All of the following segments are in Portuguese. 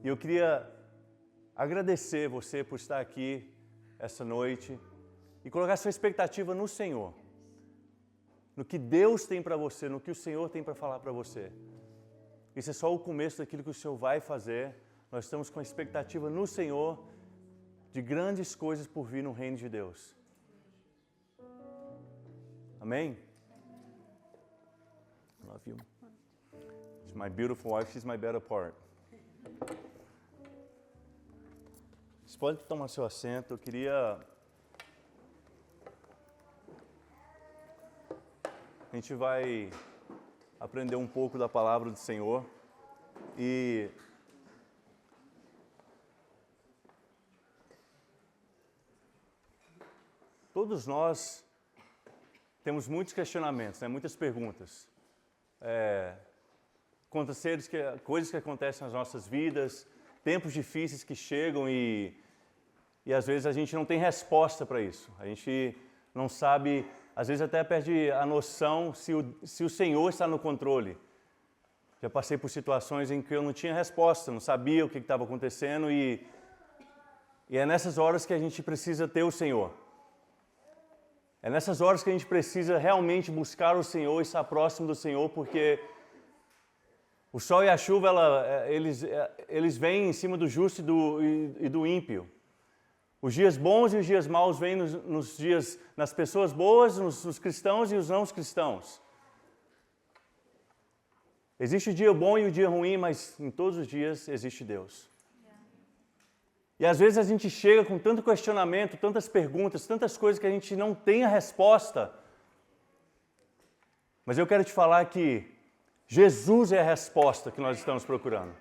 E eu queria agradecer você por estar aqui essa noite e colocar sua expectativa no Senhor, no que Deus tem para você, no que o Senhor tem para falar para você. Isso é só o começo daquilo que o Senhor vai fazer. Nós estamos com a expectativa no Senhor de grandes coisas por vir no reino de Deus. Amém? I love you. She's my beautiful wife, she's my better part. Você pode tomar seu assento. Eu queria... A gente vai aprender um pouco da palavra do Senhor. E... todos nós temos muitos questionamentos, né? Muitas perguntas. Coisas que acontecem nas nossas vidas, tempos difíceis que chegam e às vezes a gente não tem resposta para isso. A gente não sabe, às vezes até perde a noção se o Senhor está no controle. Já passei por situações em que eu não tinha resposta, não sabia o que estava acontecendo e é nessas horas que a gente precisa ter o Senhor. É nessas horas que a gente precisa realmente buscar o Senhor e estar próximo do Senhor, porque o sol e a chuva, eles vêm em cima do justo e do ímpio. Os dias bons e os dias maus vêm nas pessoas boas, nos cristãos e os não cristãos. Existe o dia bom e o dia ruim, mas em todos os dias existe Deus. E às vezes a gente chega com tanto questionamento, tantas perguntas, tantas coisas que a gente não tem a resposta. Mas eu quero te falar que Jesus é a resposta que nós estamos procurando.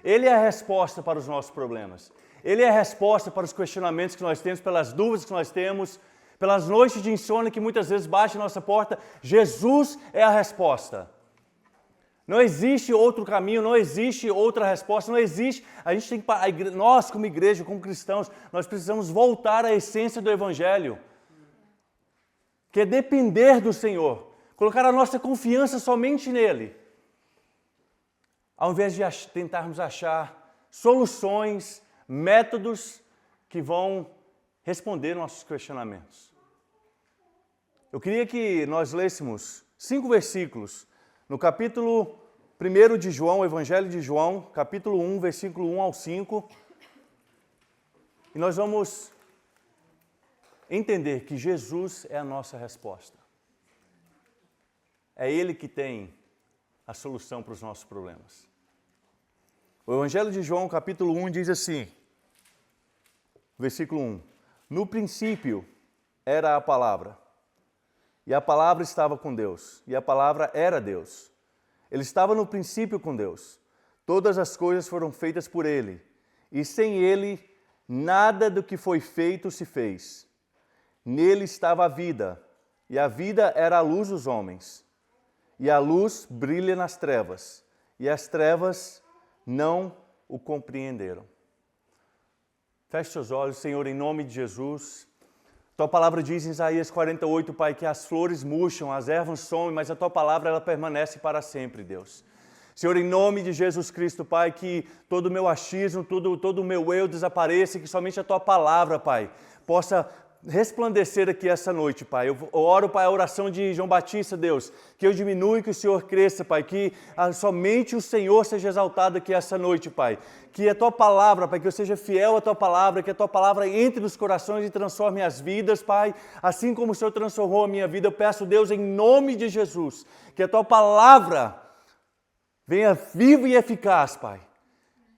Ele é a resposta para os nossos problemas. Ele é a resposta para os questionamentos que nós temos, pelas dúvidas que nós temos, pelas noites de insônia que muitas vezes batem na nossa porta. Jesus é a resposta. Não existe outro caminho, não existe outra resposta, não existe. A gente tem que, nós como igreja, como cristãos, nós precisamos voltar à essência do Evangelho, que é depender do Senhor, colocar a nossa confiança somente nele, ao invés de tentarmos achar soluções, métodos que vão responder nossos questionamentos. Eu queria que nós lêssemos 5 versículos no capítulo 1 de João, o Evangelho de João, capítulo 1, versículo 1 ao 5. E nós vamos entender que Jesus é a nossa resposta. É Ele que tem a solução para os nossos problemas. O Evangelho de João, capítulo 1, diz assim, versículo 1. No princípio era a palavra. E a palavra estava com Deus, e a palavra era Deus. Ele estava no princípio com Deus. Todas as coisas foram feitas por Ele, e sem Ele, nada do que foi feito se fez. Nele estava a vida, e a vida era a luz dos homens. E a luz brilha nas trevas, e as trevas não o compreenderam. Feche seus olhos, Senhor, em nome de Jesus. Tua palavra diz em Isaías 48, Pai, que as flores murcham, as ervas somem, mas a Tua palavra ela permanece para sempre, Deus. Senhor, em nome de Jesus Cristo, Pai, que todo o meu achismo, todo o meu eu desapareça, que somente a Tua palavra, Pai, possa resplandecer aqui essa noite, Pai. Eu oro, Pai, a oração de João Batista, Deus, que eu diminua e que o Senhor cresça, Pai, que somente o Senhor seja exaltado aqui essa noite, Pai. Que a Tua palavra, Pai, que eu seja fiel à Tua palavra, que a Tua palavra entre nos corações e transforme as vidas, Pai. Assim como o Senhor transformou a minha vida, eu peço, Deus, em nome de Jesus, que a Tua palavra venha viva e eficaz, Pai,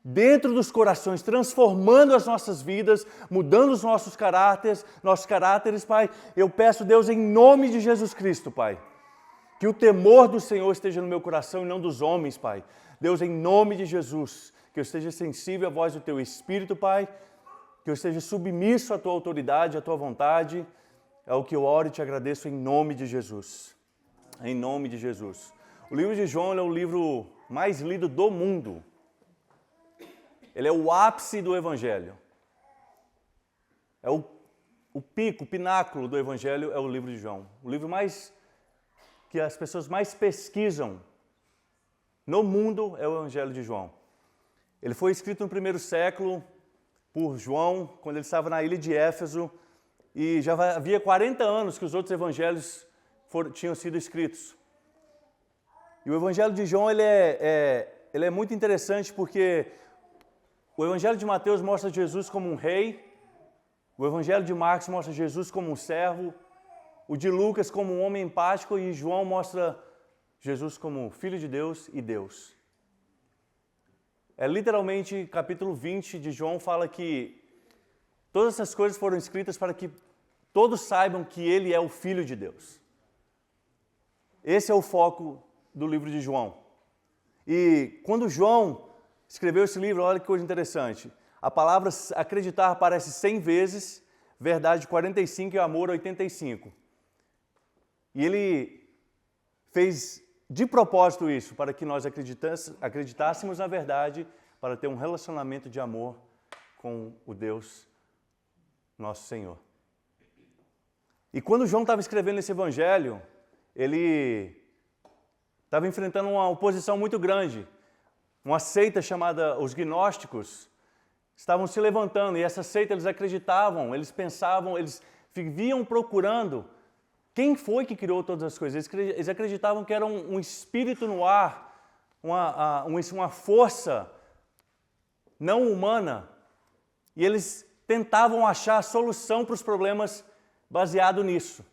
dentro dos corações, transformando as nossas vidas, mudando os nossos caráteres, Pai. Eu peço, Deus, em nome de Jesus Cristo, Pai, que o temor do Senhor esteja no meu coração e não dos homens, Pai. Deus, em nome de Jesus, que eu esteja sensível à voz do Teu Espírito, Pai, que eu esteja submisso à Tua autoridade, à Tua vontade. É o que eu oro e te agradeço em nome de Jesus. Em nome de Jesus. O livro de João é o livro mais lido do mundo. Ele é o ápice do Evangelho. É o pico, o pináculo do Evangelho é o livro de João. O livro mais que as pessoas mais pesquisam no mundo é o Evangelho de João. Ele foi escrito no primeiro século por João, quando ele estava na ilha de Éfeso, e já havia 40 anos que os outros evangelhos tinham sido escritos. E o evangelho de João ele é muito interessante porque o evangelho de Mateus mostra Jesus como um rei, o evangelho de Marcos mostra Jesus como um servo, o de Lucas como um homem empático e João mostra Jesus como Filho de Deus e Deus. Literalmente, capítulo 20 de João fala que todas essas coisas foram escritas para que todos saibam que ele é o Filho de Deus. Esse é o foco do livro de João. E quando João escreveu esse livro, olha que coisa interessante. A palavra acreditar aparece 100 vezes, verdade 45 e amor 85. E ele fez de propósito isso, para que nós acreditássemos na verdade, para ter um relacionamento de amor com o Deus, nosso Senhor. E quando João estava escrevendo esse evangelho, ele estava enfrentando uma oposição muito grande. Uma seita chamada os gnósticos estavam se levantando, e essa seita eles acreditavam, eles pensavam, eles viviam procurando quem foi que criou todas as coisas? Eles acreditavam que era um espírito no ar, uma força não humana. E eles tentavam achar a solução para os problemas baseado nisso.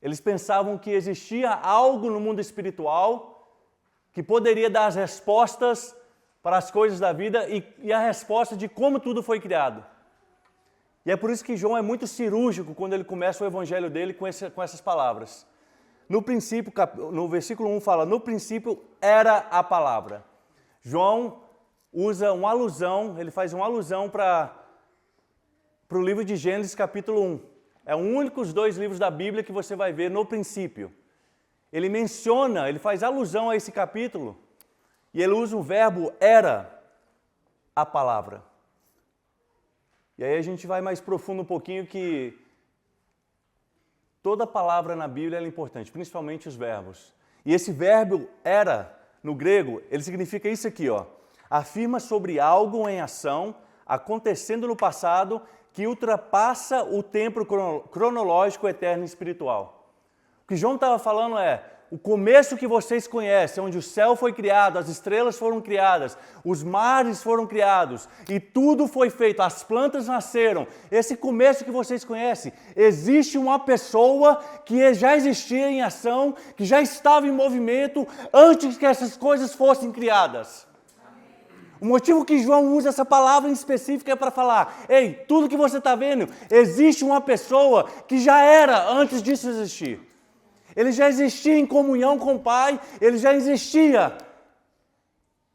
Eles pensavam que existia algo no mundo espiritual que poderia dar as respostas para as coisas da vida e a resposta de como tudo foi criado. E é por isso que João é muito cirúrgico quando ele começa o evangelho dele com essas palavras. No princípio, no versículo 1 fala, no princípio era a palavra. João usa uma alusão, ele faz uma alusão para o livro de Gênesis capítulo 1. É um único dos 2 livros da Bíblia que você vai ver no princípio. Ele menciona, ele faz alusão a esse capítulo e ele usa o verbo era a palavra. E aí a gente vai mais profundo um pouquinho que toda palavra na Bíblia é importante, principalmente os verbos. E esse verbo era, no grego, ele significa isso aqui, ó. Afirma sobre algo em ação, acontecendo no passado, que ultrapassa o tempo cronológico eterno e espiritual. O que João estava falando é, o começo que vocês conhecem, onde o céu foi criado, as estrelas foram criadas, os mares foram criados e tudo foi feito, as plantas nasceram. Esse começo que vocês conhecem, existe uma pessoa que já existia em ação, que já estava em movimento antes que essas coisas fossem criadas. O motivo que João usa essa palavra em específico é para falar, ei, tudo que você está vendo, existe uma pessoa que já era antes disso existir. Ele já existia em comunhão com o Pai, ele já existia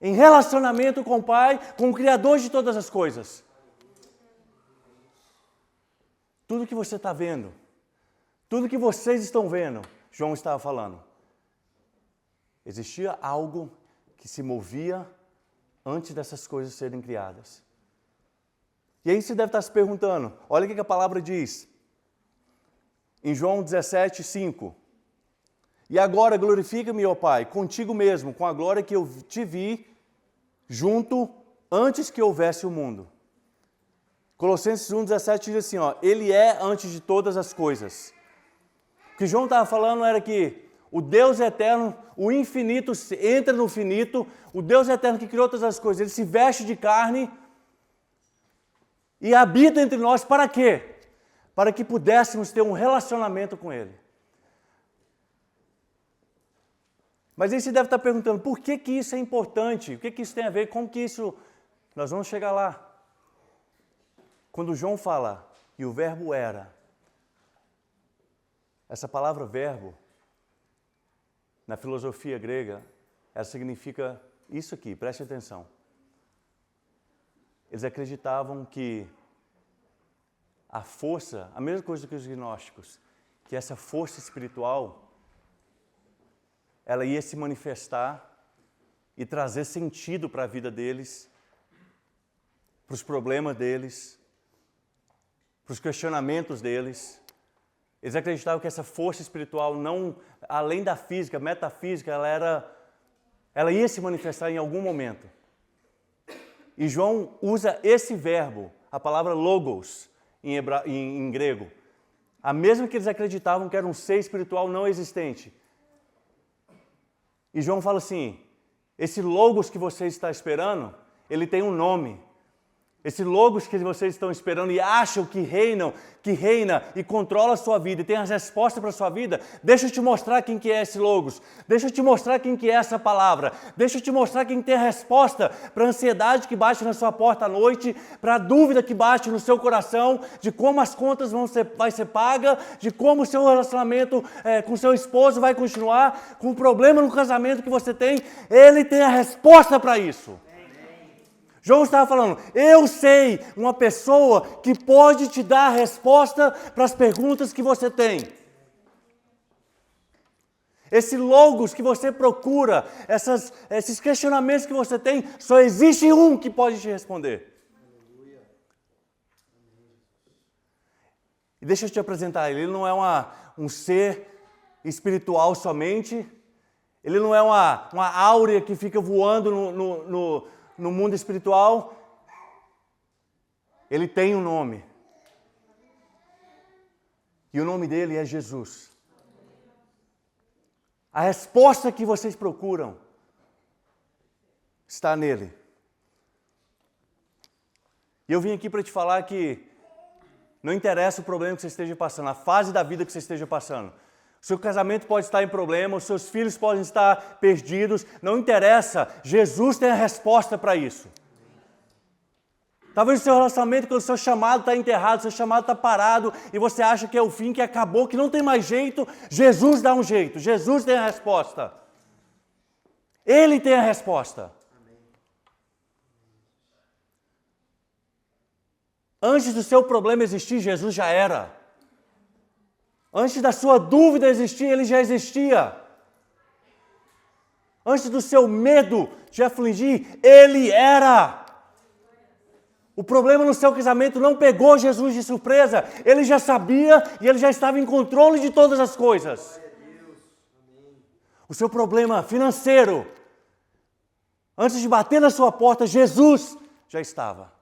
em relacionamento com o Pai, com o Criador de todas as coisas. Tudo que você está vendo, tudo que vocês estão vendo, João estava falando. Existia algo que se movia antes dessas coisas serem criadas. E aí você deve estar se perguntando, olha o que a palavra diz. Em João 17, 5. E agora glorifica-me, ó Pai, contigo mesmo, com a glória que eu te vi junto antes que houvesse o mundo. Colossenses 1,17 diz assim, ó, ele é antes de todas as coisas. O que João estava falando era que o Deus eterno, o infinito entra no finito, o Deus eterno que criou todas as coisas, ele se veste de carne e habita entre nós para quê? Para que pudéssemos ter um relacionamento com ele. Mas aí você deve estar perguntando, por que isso é importante? O que isso tem a ver? Como que isso... Nós vamos chegar lá. Quando João fala, e o verbo era, essa palavra verbo, na filosofia grega, ela significa isso aqui, preste atenção. Eles acreditavam que a força, a mesma coisa que os gnósticos, que essa força espiritual ela ia se manifestar e trazer sentido para a vida deles, para os problemas deles, para os questionamentos deles. Eles acreditavam que essa força espiritual, não, além da física, metafísica, ela ela ia se manifestar em algum momento. E João usa esse verbo, a palavra logos, em grego. A mesma que eles acreditavam que era um ser espiritual não existente. E João fala assim, esse logos que você está esperando, ele tem um nome. Esse logos que vocês estão esperando e acham que reina e controla a sua vida e tem as respostas para a sua vida, deixa eu te mostrar quem que é esse logos. Deixa eu te mostrar quem que é essa palavra. Deixa eu te mostrar quem tem a resposta para a ansiedade que bate na sua porta à noite, para a dúvida que bate no seu coração, de como as contas vai ser paga, de como o seu relacionamento com seu esposo vai continuar, com o problema no casamento que você tem. Ele tem a resposta para isso. João estava falando, eu sei uma pessoa que pode te dar a resposta para as perguntas que você tem. Esse logos que você procura, esses questionamentos que você tem, só existe um que pode te responder. E deixa eu te apresentar ele. Ele não é um ser espiritual somente. Ele não é uma áurea que fica voando no mundo espiritual. Ele tem um nome. E o nome dele é Jesus. A resposta que vocês procuram está nele. E eu vim aqui para te falar que não interessa o problema que você esteja passando, a fase da vida que você esteja passando. O seu casamento pode estar em problema, os seus filhos podem estar perdidos, não interessa, Jesus tem a resposta para isso. Talvez o seu relacionamento com o seu chamado está enterrado, o seu chamado está parado e você acha que é o fim, que acabou, que não tem mais jeito. Jesus dá um jeito, Jesus tem a resposta. Ele tem a resposta. Antes do seu problema existir, Jesus já era. Antes da sua dúvida existir, ele já existia. Antes do seu medo te afligir, ele era. O problema no seu casamento não pegou Jesus de surpresa. Ele já sabia e ele já estava em controle de todas as coisas. O seu problema financeiro, antes de bater na sua porta, Jesus já estava.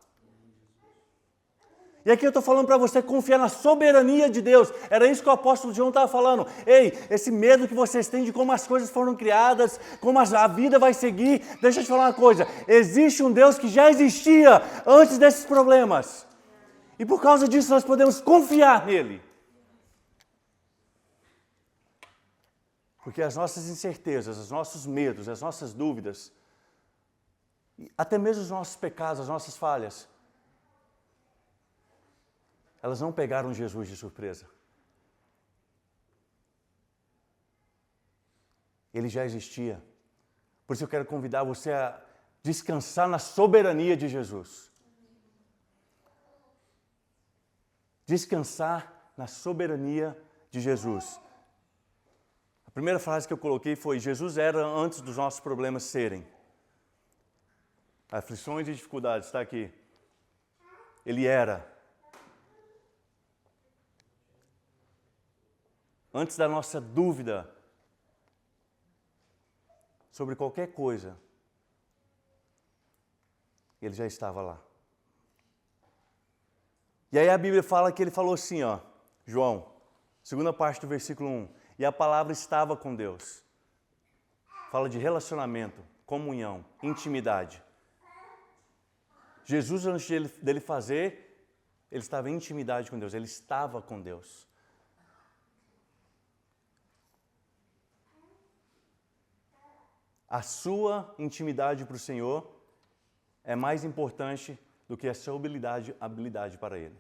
E aqui eu estou falando para você confiar na soberania de Deus. Era isso que o apóstolo João estava falando. Ei, esse medo que vocês têm de como as coisas foram criadas, como a vida vai seguir. Deixa eu te falar uma coisa. Existe um Deus que já existia antes desses problemas. E por causa disso nós podemos confiar nele. Porque as nossas incertezas, os nossos medos, as nossas dúvidas, até mesmo os nossos pecados, as nossas falhas, elas não pegaram Jesus de surpresa. Ele já existia. Por isso eu quero convidar você a descansar na soberania de Jesus. Descansar na soberania de Jesus. A primeira frase que eu coloquei foi: Jesus era antes dos nossos problemas serem. Aflições e dificuldades, está aqui. Ele era. Antes da nossa dúvida sobre qualquer coisa, ele já estava lá. E aí a Bíblia fala que ele falou assim, João, segunda parte do versículo 1, e a palavra estava com Deus. Fala de relacionamento, comunhão, intimidade. Jesus, antes dele fazer, ele estava em intimidade com Deus, ele estava com Deus. A sua intimidade para o Senhor é mais importante do que a sua habilidade para Ele.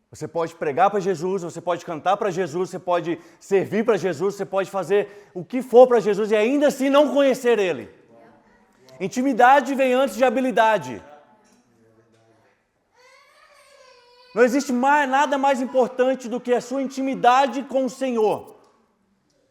Você pode pregar para Jesus, você pode cantar para Jesus, você pode servir para Jesus, você pode fazer o que for para Jesus e ainda assim não conhecer Ele. Intimidade vem antes de habilidade. Não existe nada mais importante do que a sua intimidade com o Senhor.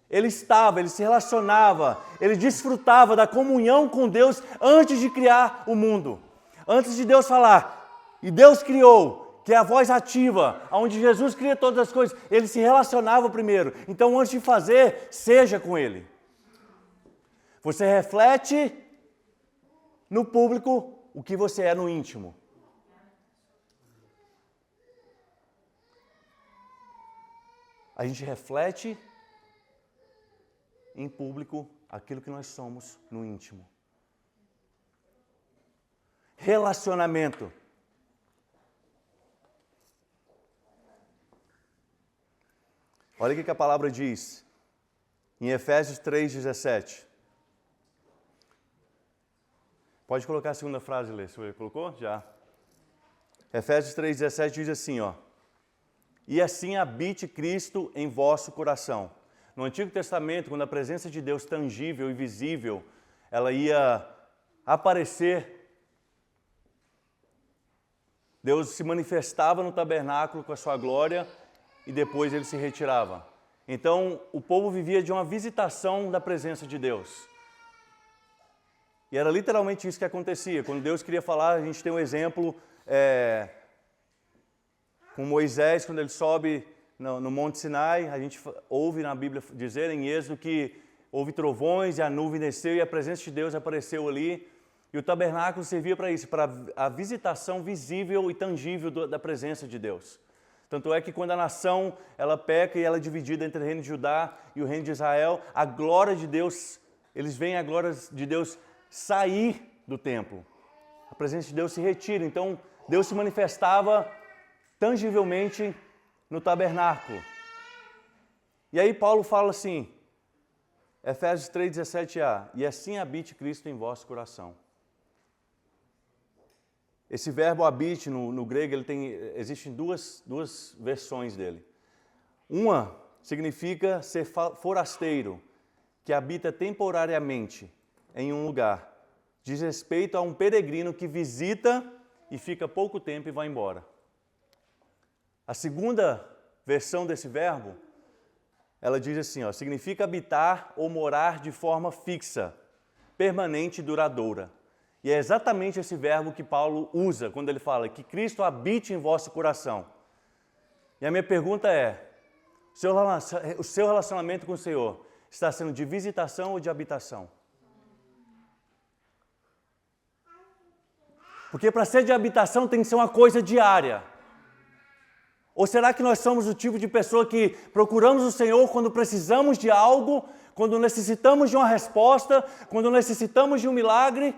Ele estava, ele se relacionava, ele desfrutava da comunhão com Deus antes de criar o mundo. Antes de Deus falar, e Deus criou, que é a voz ativa, onde Jesus cria todas as coisas. Ele se relacionava primeiro. Então, antes de fazer, seja com Ele. Você reflete no público o que você é no íntimo. A gente reflete em público aquilo que nós somos no íntimo. Relacionamento. Olha o que a palavra diz em Efésios 3,17. Pode colocar a segunda frase, Lê. Você colocou? Já. Efésios 3,17 diz assim, ó. E assim habite Cristo em vosso coração. No Antigo Testamento, quando a presença de Deus tangível e visível, ela ia aparecer, Deus se manifestava no tabernáculo com a sua glória e depois ele se retirava. Então, o povo vivia de uma visitação da presença de Deus. E era literalmente isso que acontecia. Quando Deus queria falar, a gente tem um exemplo com Moisés, quando ele sobe no Monte Sinai, a gente ouve na Bíblia dizer em Êxodo que houve trovões e a nuvem desceu e a presença de Deus apareceu ali. E o tabernáculo servia para isso, para a visitação visível e tangível da presença de Deus. Tanto é que quando a nação ela peca e ela é dividida entre o reino de Judá e o reino de Israel, a glória de Deus, eles veem a glória de Deus sair do templo. A presença de Deus se retira. Então, Deus se manifestava tangivelmente no tabernáculo. E aí Paulo fala assim, Efésios 3,17a, e assim habite Cristo em vosso coração. Esse verbo habite no grego, existem duas versões dele. Uma significa ser forasteiro, que habita temporariamente em um lugar. Diz respeito a um peregrino que visita e fica pouco tempo e vai embora. A segunda versão desse verbo, ela diz assim, ó, significa habitar ou morar de forma fixa, permanente e duradoura. E é exatamente esse verbo que Paulo usa quando ele fala que Cristo habite em vosso coração. E a minha pergunta é, o seu relacionamento com o Senhor está sendo de visitação ou de habitação? Porque para ser de habitação tem que ser uma coisa diária. Ou será que nós somos o tipo de pessoa que procuramos o Senhor quando precisamos de algo, quando necessitamos de uma resposta, quando necessitamos de um milagre?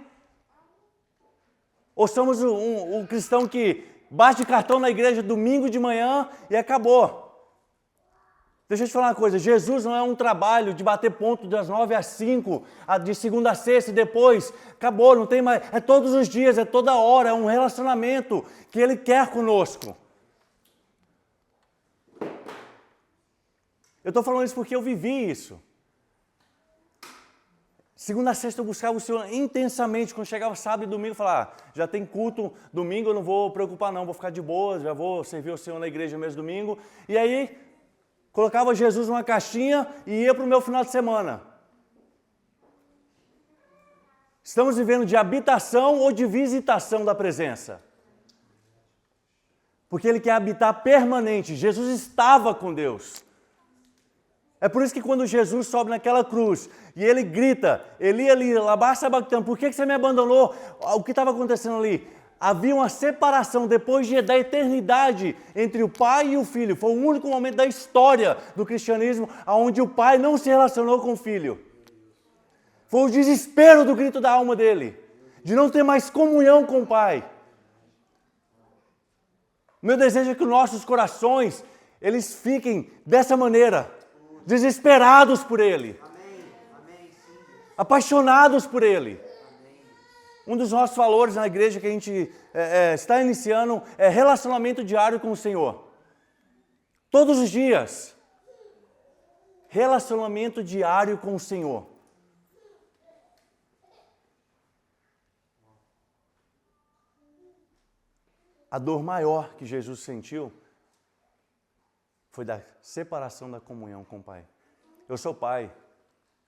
Ou somos um cristão que bate cartão na igreja domingo de manhã e acabou? Deixa eu te falar uma coisa, Jesus não é um trabalho de bater ponto das 9 às 5, de segunda a sexta e depois, acabou, não tem mais, é todos os dias, é toda hora, é um relacionamento que Ele quer conosco. Eu estou falando isso porque eu vivi isso. Segunda a sexta eu buscava o Senhor intensamente. Quando chegava sábado e domingo, eu falava, já tem culto, domingo eu não vou preocupar não, vou ficar de boa, já vou servir o Senhor na igreja mesmo domingo. E aí, colocava Jesus numa caixinha e ia para o meu final de semana. Estamos vivendo de habitação ou de visitação da presença? Porque Ele quer habitar permanente. Jesus estava com Deus. É por isso que quando Jesus sobe naquela cruz e ele grita, Eli, lama sabachthani, por que você me abandonou? O que estava acontecendo ali? Havia uma separação depois da eternidade entre o pai e o filho. Foi o único momento da história do cristianismo onde o pai não se relacionou com o filho. Foi o desespero do grito da alma dele, de não ter mais comunhão com o pai. Meu desejo é que nossos corações, eles fiquem dessa maneira. Desesperados por Ele, apaixonados por Ele. Um dos nossos valores na igreja que a gente está iniciando é relacionamento diário com o Senhor. Todos os dias. Relacionamento diário com o Senhor. A dor maior que Jesus sentiu foi da separação da comunhão com o Pai. Eu sou pai,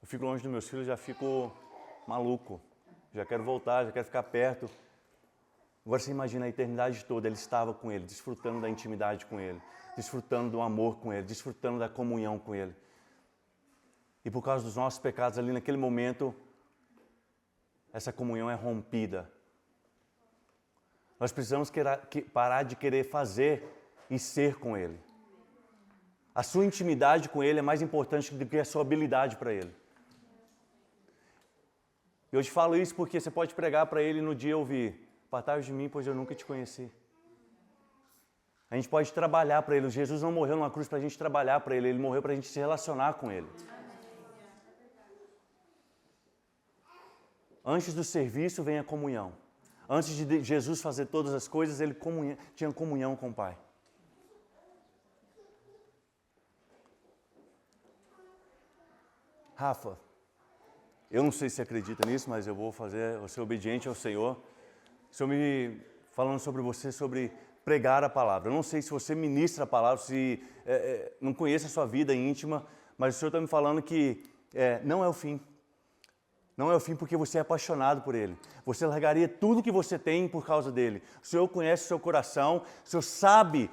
eu fico longe dos meus filhos, já fico maluco, já quero voltar, já quero ficar perto. Agora você imagina a eternidade toda, ele estava com ele, desfrutando da intimidade com ele, desfrutando do amor com ele, desfrutando da comunhão com ele. E por causa dos nossos pecados ali naquele momento, essa comunhão é rompida. Nós precisamos parar de querer fazer e ser com ele. A sua intimidade com ele é mais importante do que a sua habilidade para ele. Eu te falo isso porque você pode pregar para ele no dia ouvir: apartai-vos de mim, pois eu nunca te conheci. A gente pode trabalhar para ele. Jesus não morreu numa cruz para a gente trabalhar para ele. Ele morreu para a gente se relacionar com ele. Antes do serviço vem a comunhão. Antes de Jesus fazer todas as coisas, ele tinha comunhão com o Pai. Rafa, eu não sei se você acredita nisso, mas eu vou ser obediente ao Senhor. O Senhor me falando sobre você, sobre pregar a palavra. Eu não sei se você ministra a palavra, se não conhece a sua vida íntima, mas o Senhor está me falando que não é o fim. Não é o fim porque você é apaixonado por Ele. Você largaria tudo que você tem por causa dEle. O Senhor conhece o seu coração, o Senhor sabe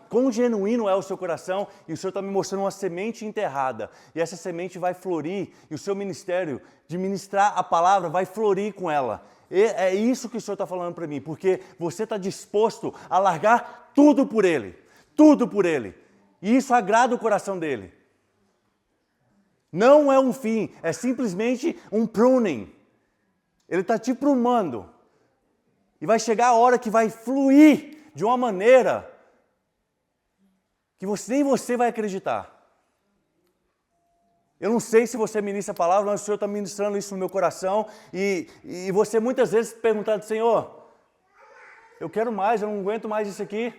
quão genuíno é o seu coração, e o Senhor está me mostrando uma semente enterrada. E essa semente vai florir, e o seu ministério de ministrar a palavra vai florir com ela. E é isso que o Senhor está falando para mim, porque você está disposto a largar tudo por Ele. Tudo por Ele. E isso agrada o coração dEle. Não é um fim, é simplesmente um pruning. Ele está te prumando. E vai chegar a hora que vai fluir de uma maneira que nem você vai acreditar. Eu não sei se você ministra a palavra, mas o Senhor está ministrando isso no meu coração. E você muitas vezes perguntando: Senhor, eu quero mais, eu não aguento mais isso aqui.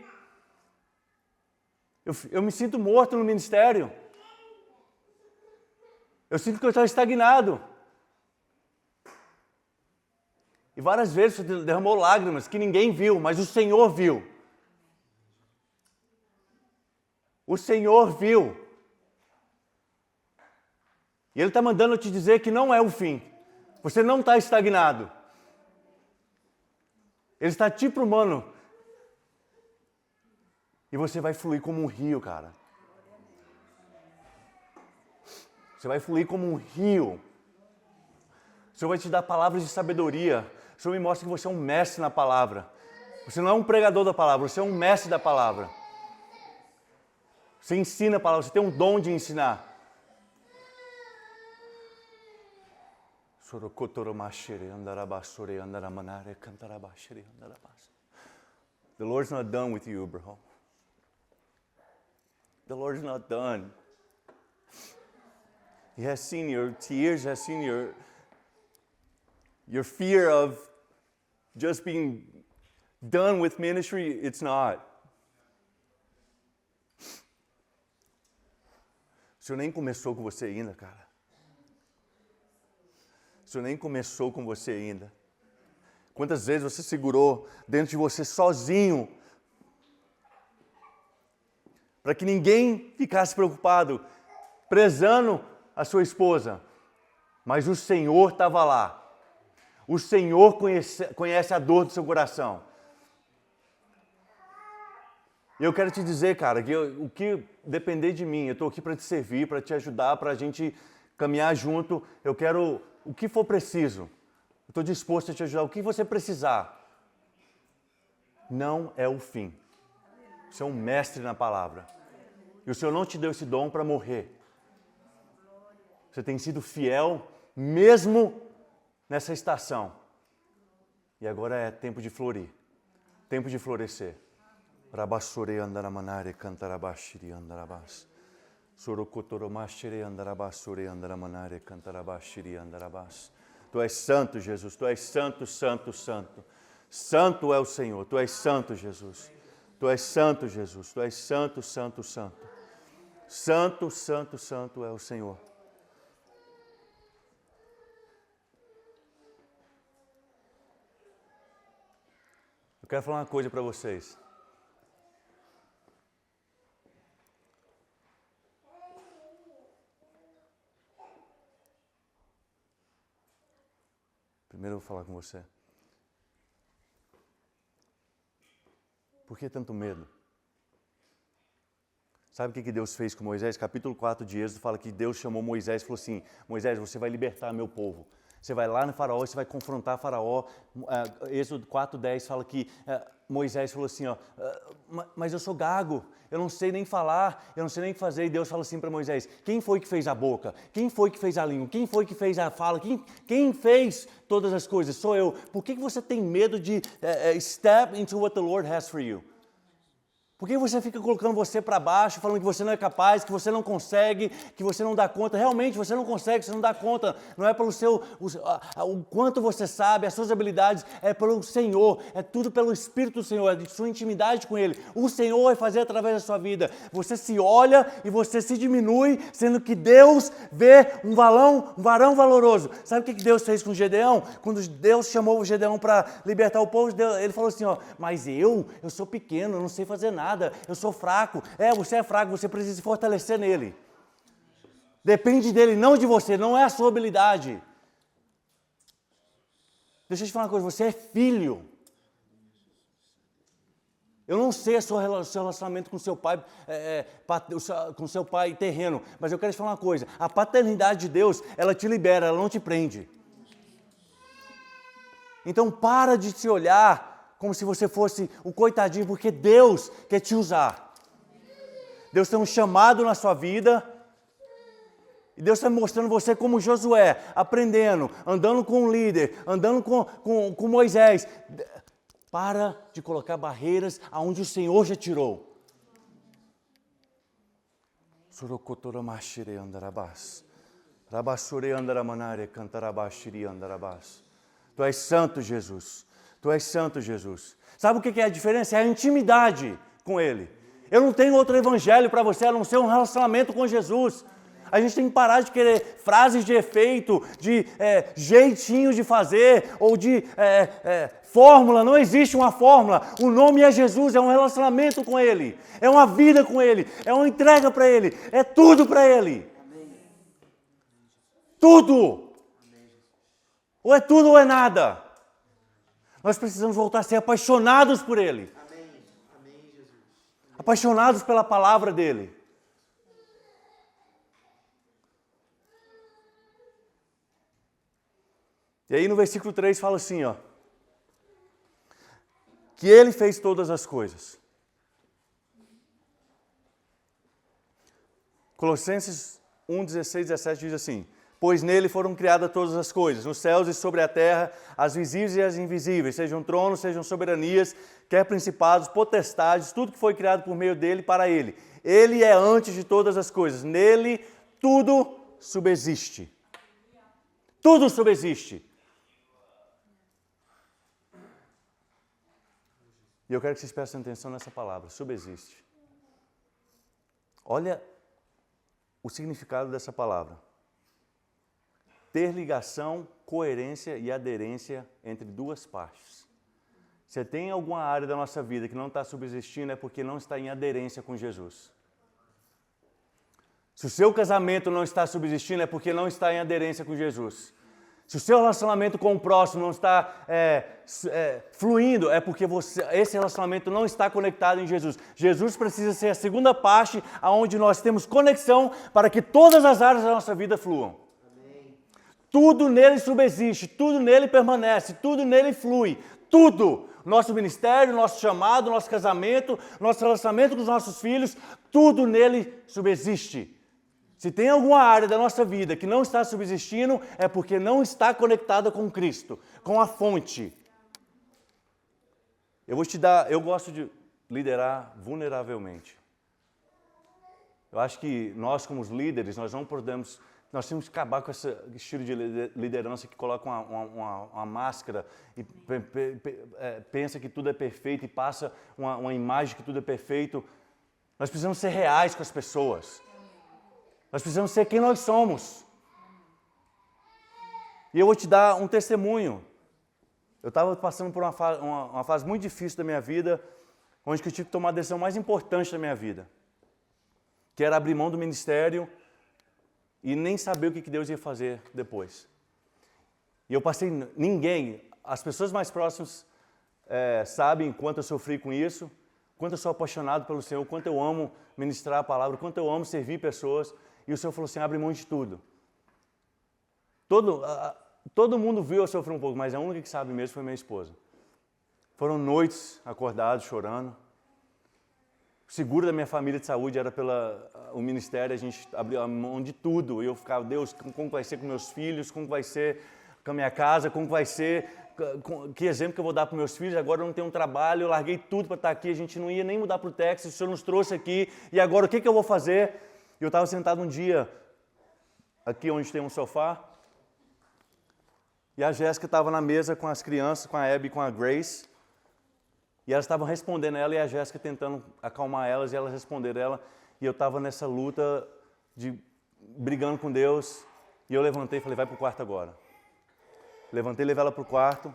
Eu me sinto morto no ministério. Eu sinto que eu estou estagnado. E várias vezes você derramou lágrimas que ninguém viu, mas o Senhor viu. O Senhor viu. E Ele está mandando eu te dizer que não é o fim. Você não está estagnado. Ele está te prumando. E você vai fluir como um rio, cara. Você vai fluir como um rio. O Senhor vai te dar palavras de sabedoria. O Senhor me mostra que você é um mestre na palavra. Você não é um pregador da palavra, você é um mestre da palavra. Você ensina a palavra, você tem um dom de ensinar. The Lord's not done with you, bro. The Lord's not done. He has seen your tears, has seen your fear of just being done with ministry. It's not. O Senhor nem começou com você ainda, cara. O Senhor nem começou com você ainda. Quantas vezes você segurou dentro de você sozinho para que ninguém ficasse preocupado, prezando a sua esposa, mas o Senhor estava lá. O Senhor conhece a dor do seu coração. E eu quero te dizer, cara, que o que depender de mim, eu estou aqui para te servir, para te ajudar, para a gente caminhar junto. Eu quero o que for preciso. Eu estou disposto a te ajudar, o que você precisar. Não é o fim. Você é um mestre na palavra. E o Senhor não te deu esse dom para morrer. Você tem sido fiel mesmo nessa estação. E agora é tempo de florir. Tempo de florescer. Rabassore andaramanare cantarabashiri andarabas. Sorocotoromashire andarabassore andaramanare cantarabashiri andarabas. Tu és santo, Jesus. Tu és santo, santo, santo. Santo é o Senhor. Tu és santo, Jesus. Tu és santo, Jesus. Tu és santo, santo, santo. Santo, santo, santo é o Senhor. Eu quero falar uma coisa para vocês. Primeiro eu vou falar com você. Por que tanto medo? Sabe o que Deus fez com Moisés? Capítulo 4 de Êxodo fala que Deus chamou Moisés e falou assim, Moisés, você vai libertar meu povo. Você vai lá no faraó, você vai confrontar faraó. Êxodo 4:10 fala que Moisés falou assim, mas eu sou gago, eu não sei nem falar, eu não sei nem fazer. E Deus fala assim para Moisés, quem foi que fez a boca? Quem foi que fez a língua? Quem foi que fez a fala? Quem fez todas as coisas? Sou eu. Por que você tem medo de step into what the Lord has for you? Por que você fica colocando você para baixo, falando que você não é capaz, que você não consegue, que você não dá conta? Realmente você não consegue, você não dá conta. Não é pelo o quanto você sabe, as suas habilidades, é pelo Senhor. É tudo pelo Espírito do Senhor, é de sua intimidade com Ele. O Senhor vai fazer através da sua vida. Você se olha e você se diminui, sendo que Deus vê um varão valoroso. Sabe o que Deus fez com Gedeão? Quando Deus chamou o Gedeão para libertar o povo, Ele falou assim, mas eu sou pequeno, eu não sei fazer nada. Eu sou fraco. Você é fraco, você precisa se fortalecer nele. Depende dele, não de você, não é a sua habilidade. Deixa eu te falar uma coisa, você é filho. Eu não sei o seu relacionamento com seu pai, com seu pai terreno, mas eu quero te falar uma coisa, a paternidade de Deus, ela te libera, ela não te prende. Então para de se olhar como se você fosse o coitadinho, porque Deus quer te usar. Deus tem um chamado na sua vida, e Deus está mostrando você como Josué, aprendendo, andando com um líder, andando com Moisés. Para de colocar barreiras aonde o Senhor já tirou. Tu és santo, Jesus. Tu és santo, Jesus. Sabe o que é a diferença? É a intimidade com Ele. Eu não tenho outro evangelho para você, a não ser um relacionamento com Jesus. A gente tem que parar de querer frases de efeito, de jeitinho de fazer, ou de fórmula. Não existe uma fórmula. O nome é Jesus, é um relacionamento com Ele. É uma vida com Ele. É uma entrega para Ele. É tudo para Ele. Tudo. Ou é tudo ou é nada. Nós precisamos voltar a ser apaixonados por Ele. Amém. Amém, Jesus. Apaixonados pela palavra dEle. E aí no versículo 3 fala assim, que Ele fez todas as coisas. Colossenses 1:16, 17 diz assim, pois nele foram criadas todas as coisas, nos céus e sobre a terra, as visíveis e as invisíveis, sejam tronos, sejam soberanias, quer principados, potestades, tudo que foi criado por meio dele para ele. Ele é antes de todas as coisas, nele tudo subsiste. Tudo subsiste. E eu quero que vocês prestem atenção nessa palavra, subsiste. Olha o significado dessa palavra. Ter ligação, coerência e aderência entre duas partes. Se tem alguma área da nossa vida que não está subsistindo, é porque não está em aderência com Jesus. Se o seu casamento não está subsistindo, é porque não está em aderência com Jesus. Se o seu relacionamento com o próximo não está fluindo, é porque esse relacionamento não está conectado em Jesus. Jesus precisa ser a segunda parte aonde nós temos conexão para que todas as áreas da nossa vida fluam. Tudo nele subsiste, tudo nele permanece, tudo nele flui, tudo. Nosso ministério, nosso chamado, nosso casamento, nosso relacionamento com os nossos filhos, tudo nele subsiste. Se tem alguma área da nossa vida que não está subsistindo, é porque não está conectada com Cristo, com a fonte. Eu gosto de liderar vulneravelmente. Eu acho que nós, como os líderes, nós temos que acabar com esse estilo de liderança que coloca uma máscara e pensa que tudo é perfeito e passa uma imagem que tudo é perfeito. Nós precisamos ser reais com as pessoas. Nós precisamos ser quem nós somos. E eu vou te dar um testemunho. Eu estava passando por uma fase muito difícil da minha vida, onde eu tive que tomar a decisão mais importante da minha vida, que era abrir mão do ministério e nem saber o que Deus ia fazer depois. E eu passei, as pessoas mais próximas sabem quanto eu sofri com isso, quanto eu sou apaixonado pelo Senhor, o quanto eu amo ministrar a palavra, o quanto eu amo servir pessoas. E o Senhor falou assim, abre mão de tudo. Todo mundo viu eu sofrer um pouco, mas a única que sabe mesmo foi minha esposa. Foram noites acordados, chorando. O seguro da minha família de saúde era o ministério, a gente abriu a mão de tudo. E eu ficava, Deus, como vai ser com meus filhos, como vai ser com a minha casa, como vai ser, que exemplo que eu vou dar para meus filhos, agora eu não tenho um trabalho, eu larguei tudo para estar aqui, a gente não ia nem mudar para o Texas, o Senhor nos trouxe aqui, e agora o que eu vou fazer? Eu estava sentado um dia, aqui onde tem um sofá, e a Jéssica estava na mesa com as crianças, com a Abby e com a Grace, e elas estavam respondendo ela e a Jéssica tentando acalmar elas e elas responderam ela. E eu estava nessa luta, brigando com Deus. E eu levantei e falei, vai para o quarto agora. Levantei e levei ela para o quarto.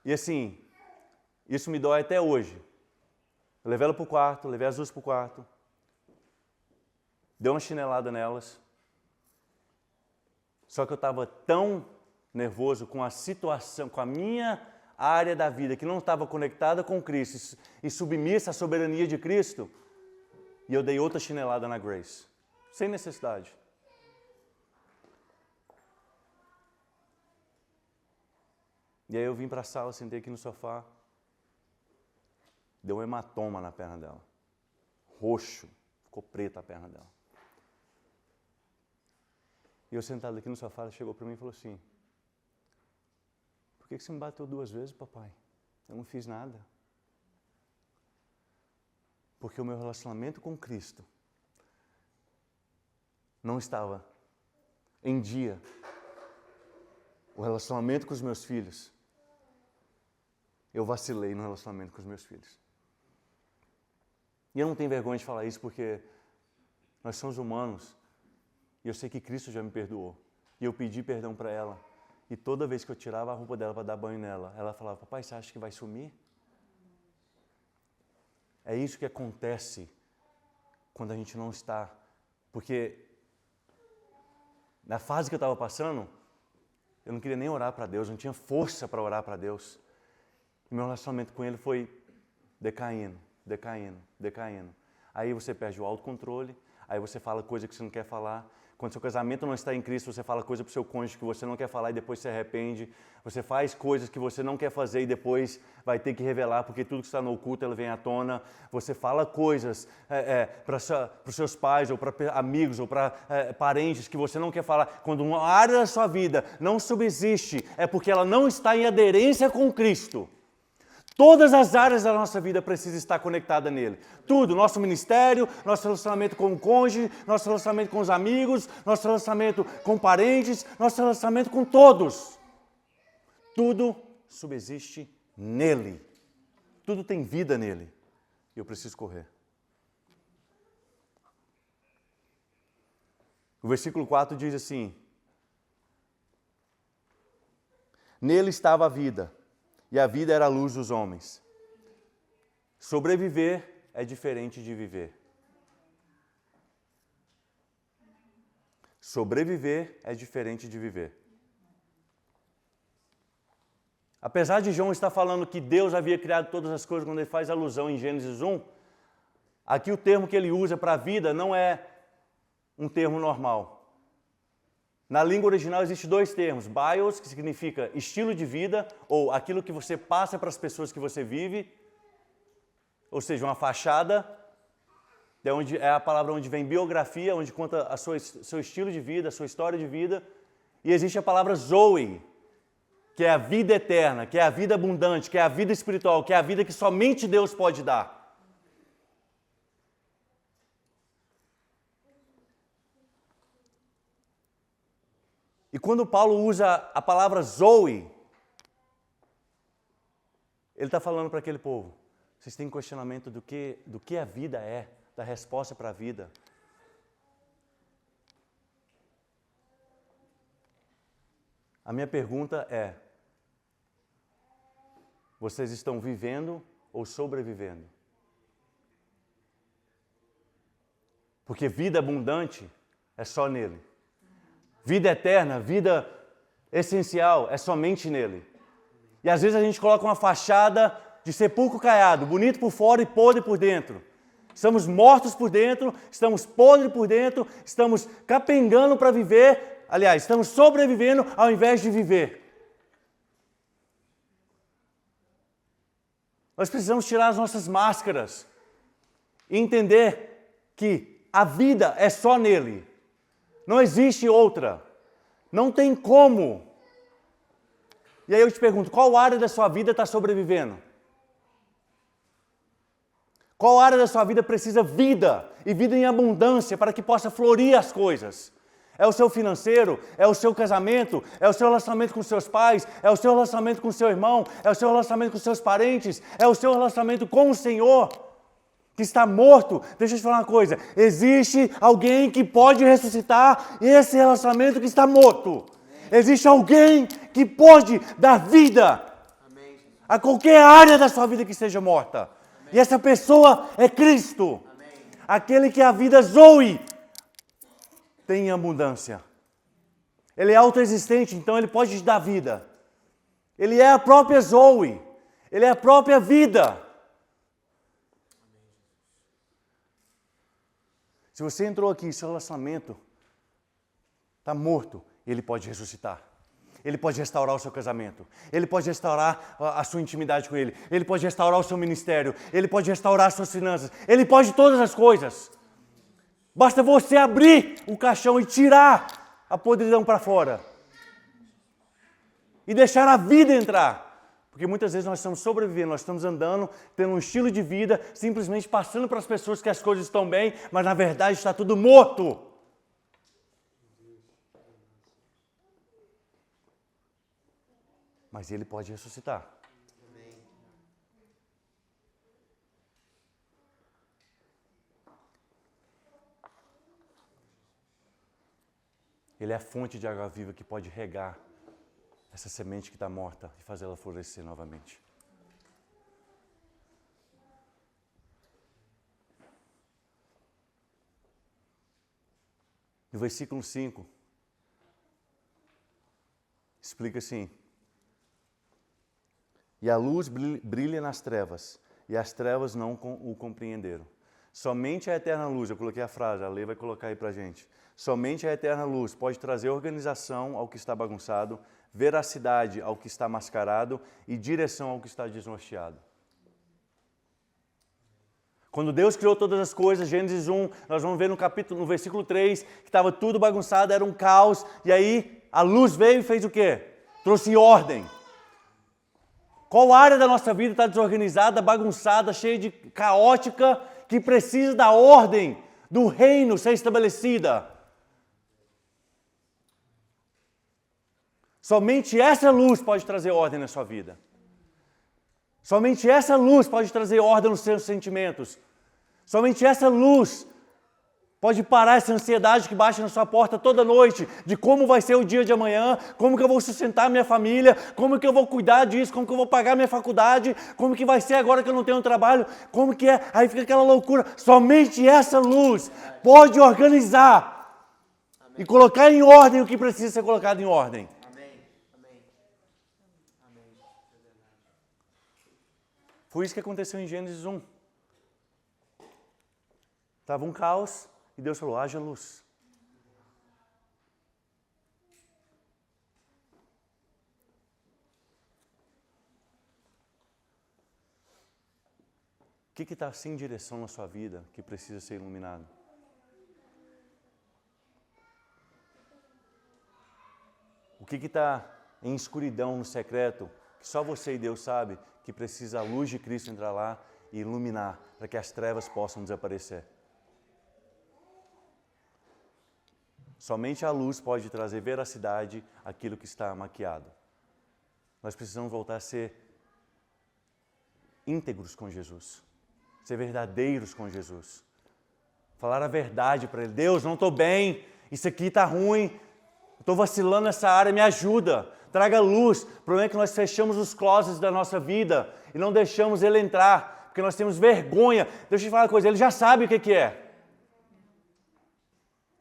E assim, isso me dói até hoje. Eu levei ela para o quarto, levei as duas para o quarto. Dei uma chinelada nelas. Só que eu estava tão nervoso com a situação, com a minha área da vida que não estava conectada com Cristo e submissa à soberania de Cristo, e eu dei outra chinelada na Grace, sem necessidade. E aí eu vim para a sala, sentei aqui no sofá, deu um hematoma na perna dela, roxo, ficou preta a perna dela. E eu sentado aqui no sofá, ela chegou para mim e falou assim, por que você me bateu 2 vezes, papai? Eu não fiz nada. Porque o meu relacionamento com Cristo não estava em dia. O relacionamento com os meus filhos, eu vacilei no relacionamento com os meus filhos. E eu não tenho vergonha de falar isso porque nós somos humanos e eu sei que Cristo já me perdoou. E eu pedi perdão para ela. E toda vez que eu tirava a roupa dela para dar banho nela, ela falava, papai, você acha que vai sumir? É isso que acontece quando a gente não está. Porque na fase que eu estava passando, eu não queria nem orar para Deus, não tinha força para orar para Deus. E meu relacionamento com Ele foi decaindo. Aí você perde o autocontrole, aí você fala coisa que você não quer falar. Quando seu casamento não está em Cristo, você fala coisa para o seu cônjuge que você não quer falar e depois se arrepende. Você faz coisas que você não quer fazer e depois vai ter que revelar, porque tudo que está no oculto ela vem à tona. Você fala coisas para os seus pais ou para amigos ou para parentes que você não quer falar. Quando uma área da sua vida não subsiste, é porque ela não está em aderência com Cristo. Todas as áreas da nossa vida precisam estar conectadas nele. Tudo, nosso ministério, nosso relacionamento com o cônjuge, nosso relacionamento com os amigos, nosso relacionamento com parentes, nosso relacionamento com todos. Tudo subsiste nele. Tudo tem vida nele. E eu preciso correr. O versículo 4 diz assim, nele estava a vida. E a vida era a luz dos homens. Sobreviver é diferente de viver. Sobreviver é diferente de viver. Apesar de João estar falando que Deus havia criado todas as coisas quando ele faz alusão em Gênesis 1, aqui o termo que ele usa para a vida não é um termo normal. Na língua original existem 2 termos, bios, que significa estilo de vida, ou aquilo que você passa para as pessoas que você vive, ou seja, uma fachada, é a palavra onde vem biografia, onde conta seu estilo de vida, a sua história de vida, e existe a palavra zoe, que é a vida eterna, que é a vida abundante, que é a vida espiritual, que é a vida que somente Deus pode dar. E quando Paulo usa a palavra zoe, ele está falando para aquele povo, vocês têm questionamento do que a vida é, da resposta para a vida. A minha pergunta é, vocês estão vivendo ou sobrevivendo? Porque vida abundante é só nele. Vida eterna, vida essencial, é somente nele. E às vezes a gente coloca uma fachada de sepulcro caiado, bonito por fora e podre por dentro. Estamos mortos por dentro, estamos podres por dentro, estamos capengando para viver, aliás, estamos sobrevivendo ao invés de viver. Nós precisamos tirar as nossas máscaras e entender que a vida é só nele. Não existe outra. Não tem como. E aí eu te pergunto, qual área da sua vida está sobrevivendo? Qual área da sua vida precisa vida e vida em abundância para que possa florir as coisas? É o seu financeiro? É o seu casamento? É o seu relacionamento com seus pais? É o seu relacionamento com seu irmão? É o seu relacionamento com seus parentes? É o seu relacionamento com o Senhor que está morto? Deixa eu te falar uma coisa. Existe alguém que pode ressuscitar esse relacionamento que está morto. Existe alguém que pode dar vida a qualquer área da sua vida que esteja morta. E essa pessoa é Cristo. Aquele que a vida zoe tem em abundância. Ele é autoexistente, então ele pode te dar vida. Ele é a própria Zoe. Ele é a própria vida. Se você entrou aqui e seu relacionamento está morto, ele pode ressuscitar. Ele pode restaurar o seu casamento. Ele pode restaurar a sua intimidade com Ele. Ele pode restaurar o seu ministério. Ele pode restaurar as suas finanças. Ele pode todas as coisas. Basta você abrir o caixão e tirar a podridão para fora. E deixar a vida entrar. Porque muitas vezes nós estamos sobrevivendo, nós estamos andando, tendo um estilo de vida, simplesmente passando para as pessoas que as coisas estão bem, mas na verdade está tudo morto. Mas Ele pode ressuscitar. Ele é a fonte de água viva que pode regar essa semente que está morta e fazê-la florescer novamente. No versículo 5, explica assim: e a luz brilha nas trevas, e as trevas não o compreenderam. Somente a eterna luz, eu coloquei a frase, a Lei vai colocar aí pra gente. Somente a eterna luz pode trazer organização ao que está bagunçado, veracidade ao que está mascarado e direção ao que está desnorteado. Quando Deus criou todas as coisas, Gênesis 1, nós vamos ver no versículo 3, que estava tudo bagunçado, era um caos, e aí a luz veio e fez o quê? Trouxe ordem. Qual área da nossa vida está desorganizada, bagunçada, cheia de caótica, que precisa da ordem do reino ser estabelecida? Somente essa luz pode trazer ordem na sua vida. Somente essa luz pode trazer ordem nos seus sentimentos. Somente essa luz pode parar essa ansiedade que bate na sua porta toda noite, de como vai ser o dia de amanhã, como que eu vou sustentar minha família, como que eu vou cuidar disso, como que eu vou pagar minha faculdade, como que vai ser agora que eu não tenho trabalho, como que é, aí fica aquela loucura. Somente essa luz pode organizar e colocar em ordem o que precisa ser colocado em ordem. Foi isso que aconteceu em Gênesis 1. Estava um caos e Deus falou, haja luz. O que está sem direção na sua vida que precisa ser iluminado? O que está em escuridão no secreto, que só você e Deus sabe, que precisa a luz de Cristo entrar lá e iluminar, para que as trevas possam desaparecer. Somente a luz pode trazer veracidade àquilo que está maquiado. Nós precisamos voltar a ser íntegros com Jesus, ser verdadeiros com Jesus, falar a verdade para Ele. Deus, não estou bem, isso aqui está ruim, estou vacilando nessa área, me ajuda. Traga luz. O problema é que nós fechamos os closets da nossa vida e não deixamos Ele entrar, porque nós temos vergonha. Deixa eu te falar uma coisa, Ele já sabe o que é.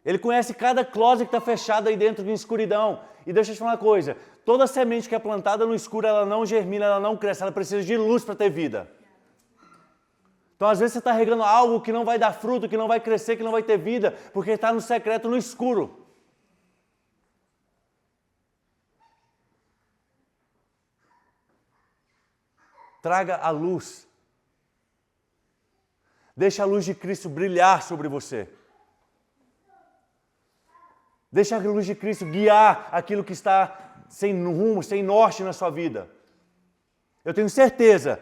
Ele conhece cada closet que está fechado aí dentro de escuridão. E deixa eu te falar uma coisa, toda semente que é plantada no escuro, ela não germina, ela não cresce, ela precisa de luz para ter vida. Então, às vezes, você está regando algo que não vai dar fruto, que não vai crescer, que não vai ter vida, porque está no secreto, no escuro. Traga a luz. Deixa a luz de Cristo brilhar sobre você. Deixa a luz de Cristo guiar aquilo que está sem rumo, sem norte na sua vida. Eu tenho certeza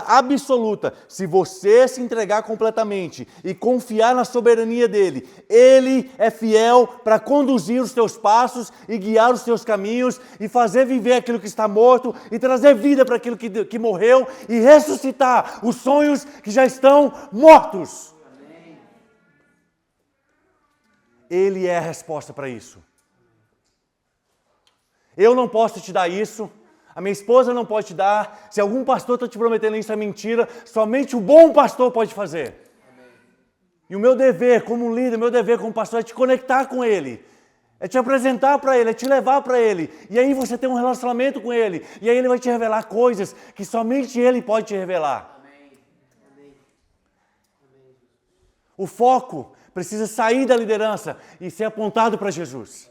absoluta, se você se entregar completamente e confiar na soberania dele, ele é fiel para conduzir os teus passos e guiar os teus caminhos e fazer viver aquilo que está morto e trazer vida para aquilo que morreu e ressuscitar os sonhos que já estão mortos. Amém. Ele é a resposta para isso. Eu não posso te dar isso. A minha esposa não pode te dar. Se algum pastor está te prometendo isso, é mentira. Somente o bom pastor pode fazer. Amém. E o meu dever como líder, meu dever como pastor é te conectar com ele. É te apresentar para ele, é te levar para ele. E aí você tem um relacionamento com ele. E aí ele vai te revelar coisas que somente ele pode te revelar. Amém. Amém. O foco precisa sair da liderança e ser apontado para Jesus.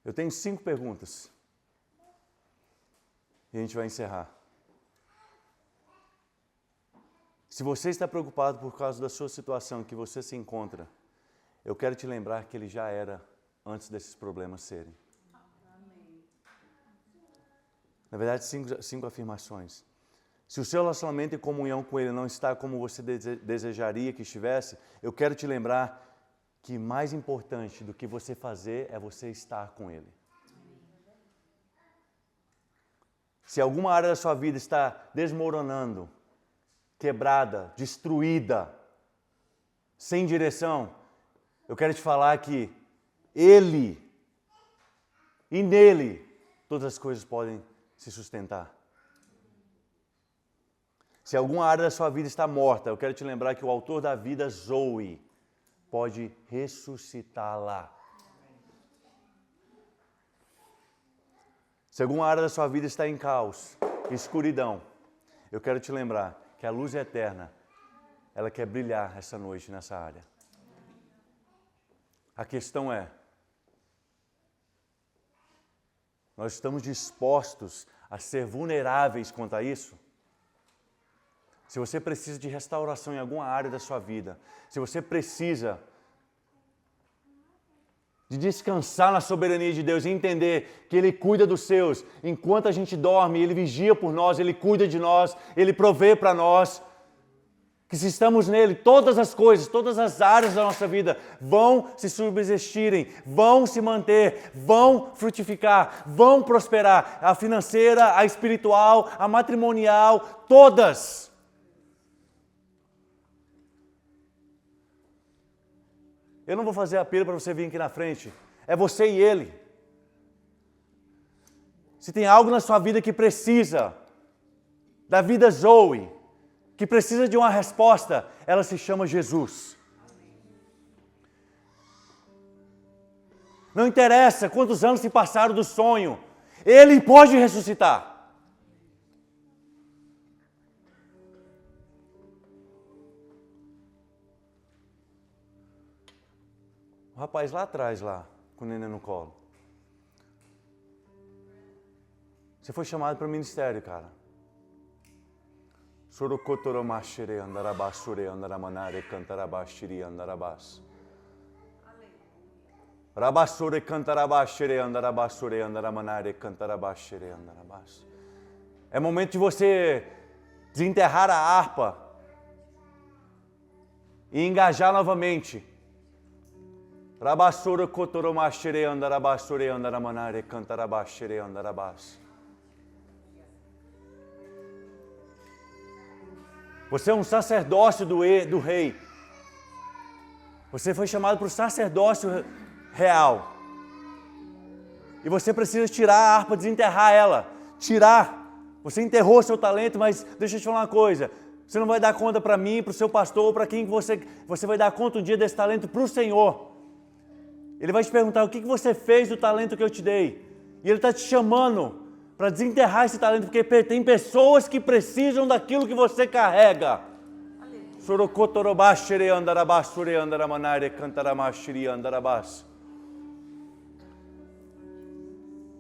Eu tenho 5 perguntas. E a gente vai encerrar. Se você está preocupado por causa da sua situação que você se encontra, eu quero te lembrar que ele já era antes desses problemas serem. Na verdade, 5 afirmações. Se o seu relacionamento e comunhão com ele não está como você desejaria que estivesse, eu quero te lembrar que mais importante do que você fazer é você estar com ele. Se alguma área da sua vida está desmoronando, quebrada, destruída, sem direção, eu quero te falar que ele e nele todas as coisas podem se sustentar. Se alguma área da sua vida está morta, eu quero te lembrar que o autor da vida, Zoe, pode ressuscitá-la. Se alguma área da sua vida está em caos, escuridão, eu quero te lembrar que a luz eterna, ela quer brilhar essa noite nessa área. A questão é, nós estamos dispostos a ser vulneráveis quanto a isso? Se você precisa de restauração em alguma área da sua vida, se você precisa de descansar na soberania de Deus e entender que Ele cuida dos seus, enquanto a gente dorme, Ele vigia por nós, Ele cuida de nós, Ele provê para nós, que se estamos nele, todas as coisas, todas as áreas da nossa vida vão se subsistirem, vão se manter, vão frutificar, vão prosperar, a financeira, a espiritual, a matrimonial, todas. Eu não vou fazer apelo para você vir aqui na frente. É você e ele. Se tem algo na sua vida que precisa da vida Zoe, que precisa de uma resposta, ela se chama Jesus. Não interessa quantos anos se passaram do sonho, ele pode ressuscitar. O rapaz lá atrás, lá, com o neném no colo. Você foi chamado para o ministério, cara. Sorocotoromachere andarabasure andaramanare cantarabashiri andarabas. Rabassure cantarabashere andarabasure andaramanare cantarabashere andarabas. É momento de você desenterrar a harpa e engajar novamente. Rabassure cotoromachere andarabasure andaramanare cantarabashere andarabas. Você é um sacerdócio do rei. Você foi chamado para o sacerdócio real. E você precisa tirar a harpa, desenterrar ela. Tirar. Você enterrou seu talento, mas deixa eu te falar uma coisa. Você não vai dar conta para mim, para o seu pastor, ou para quem você vai dar conta um dia desse talento para o Senhor. Ele vai te perguntar o que você fez do talento que eu te dei. E Ele está te chamando para desenterrar esse talento, porque tem pessoas que precisam daquilo que você carrega.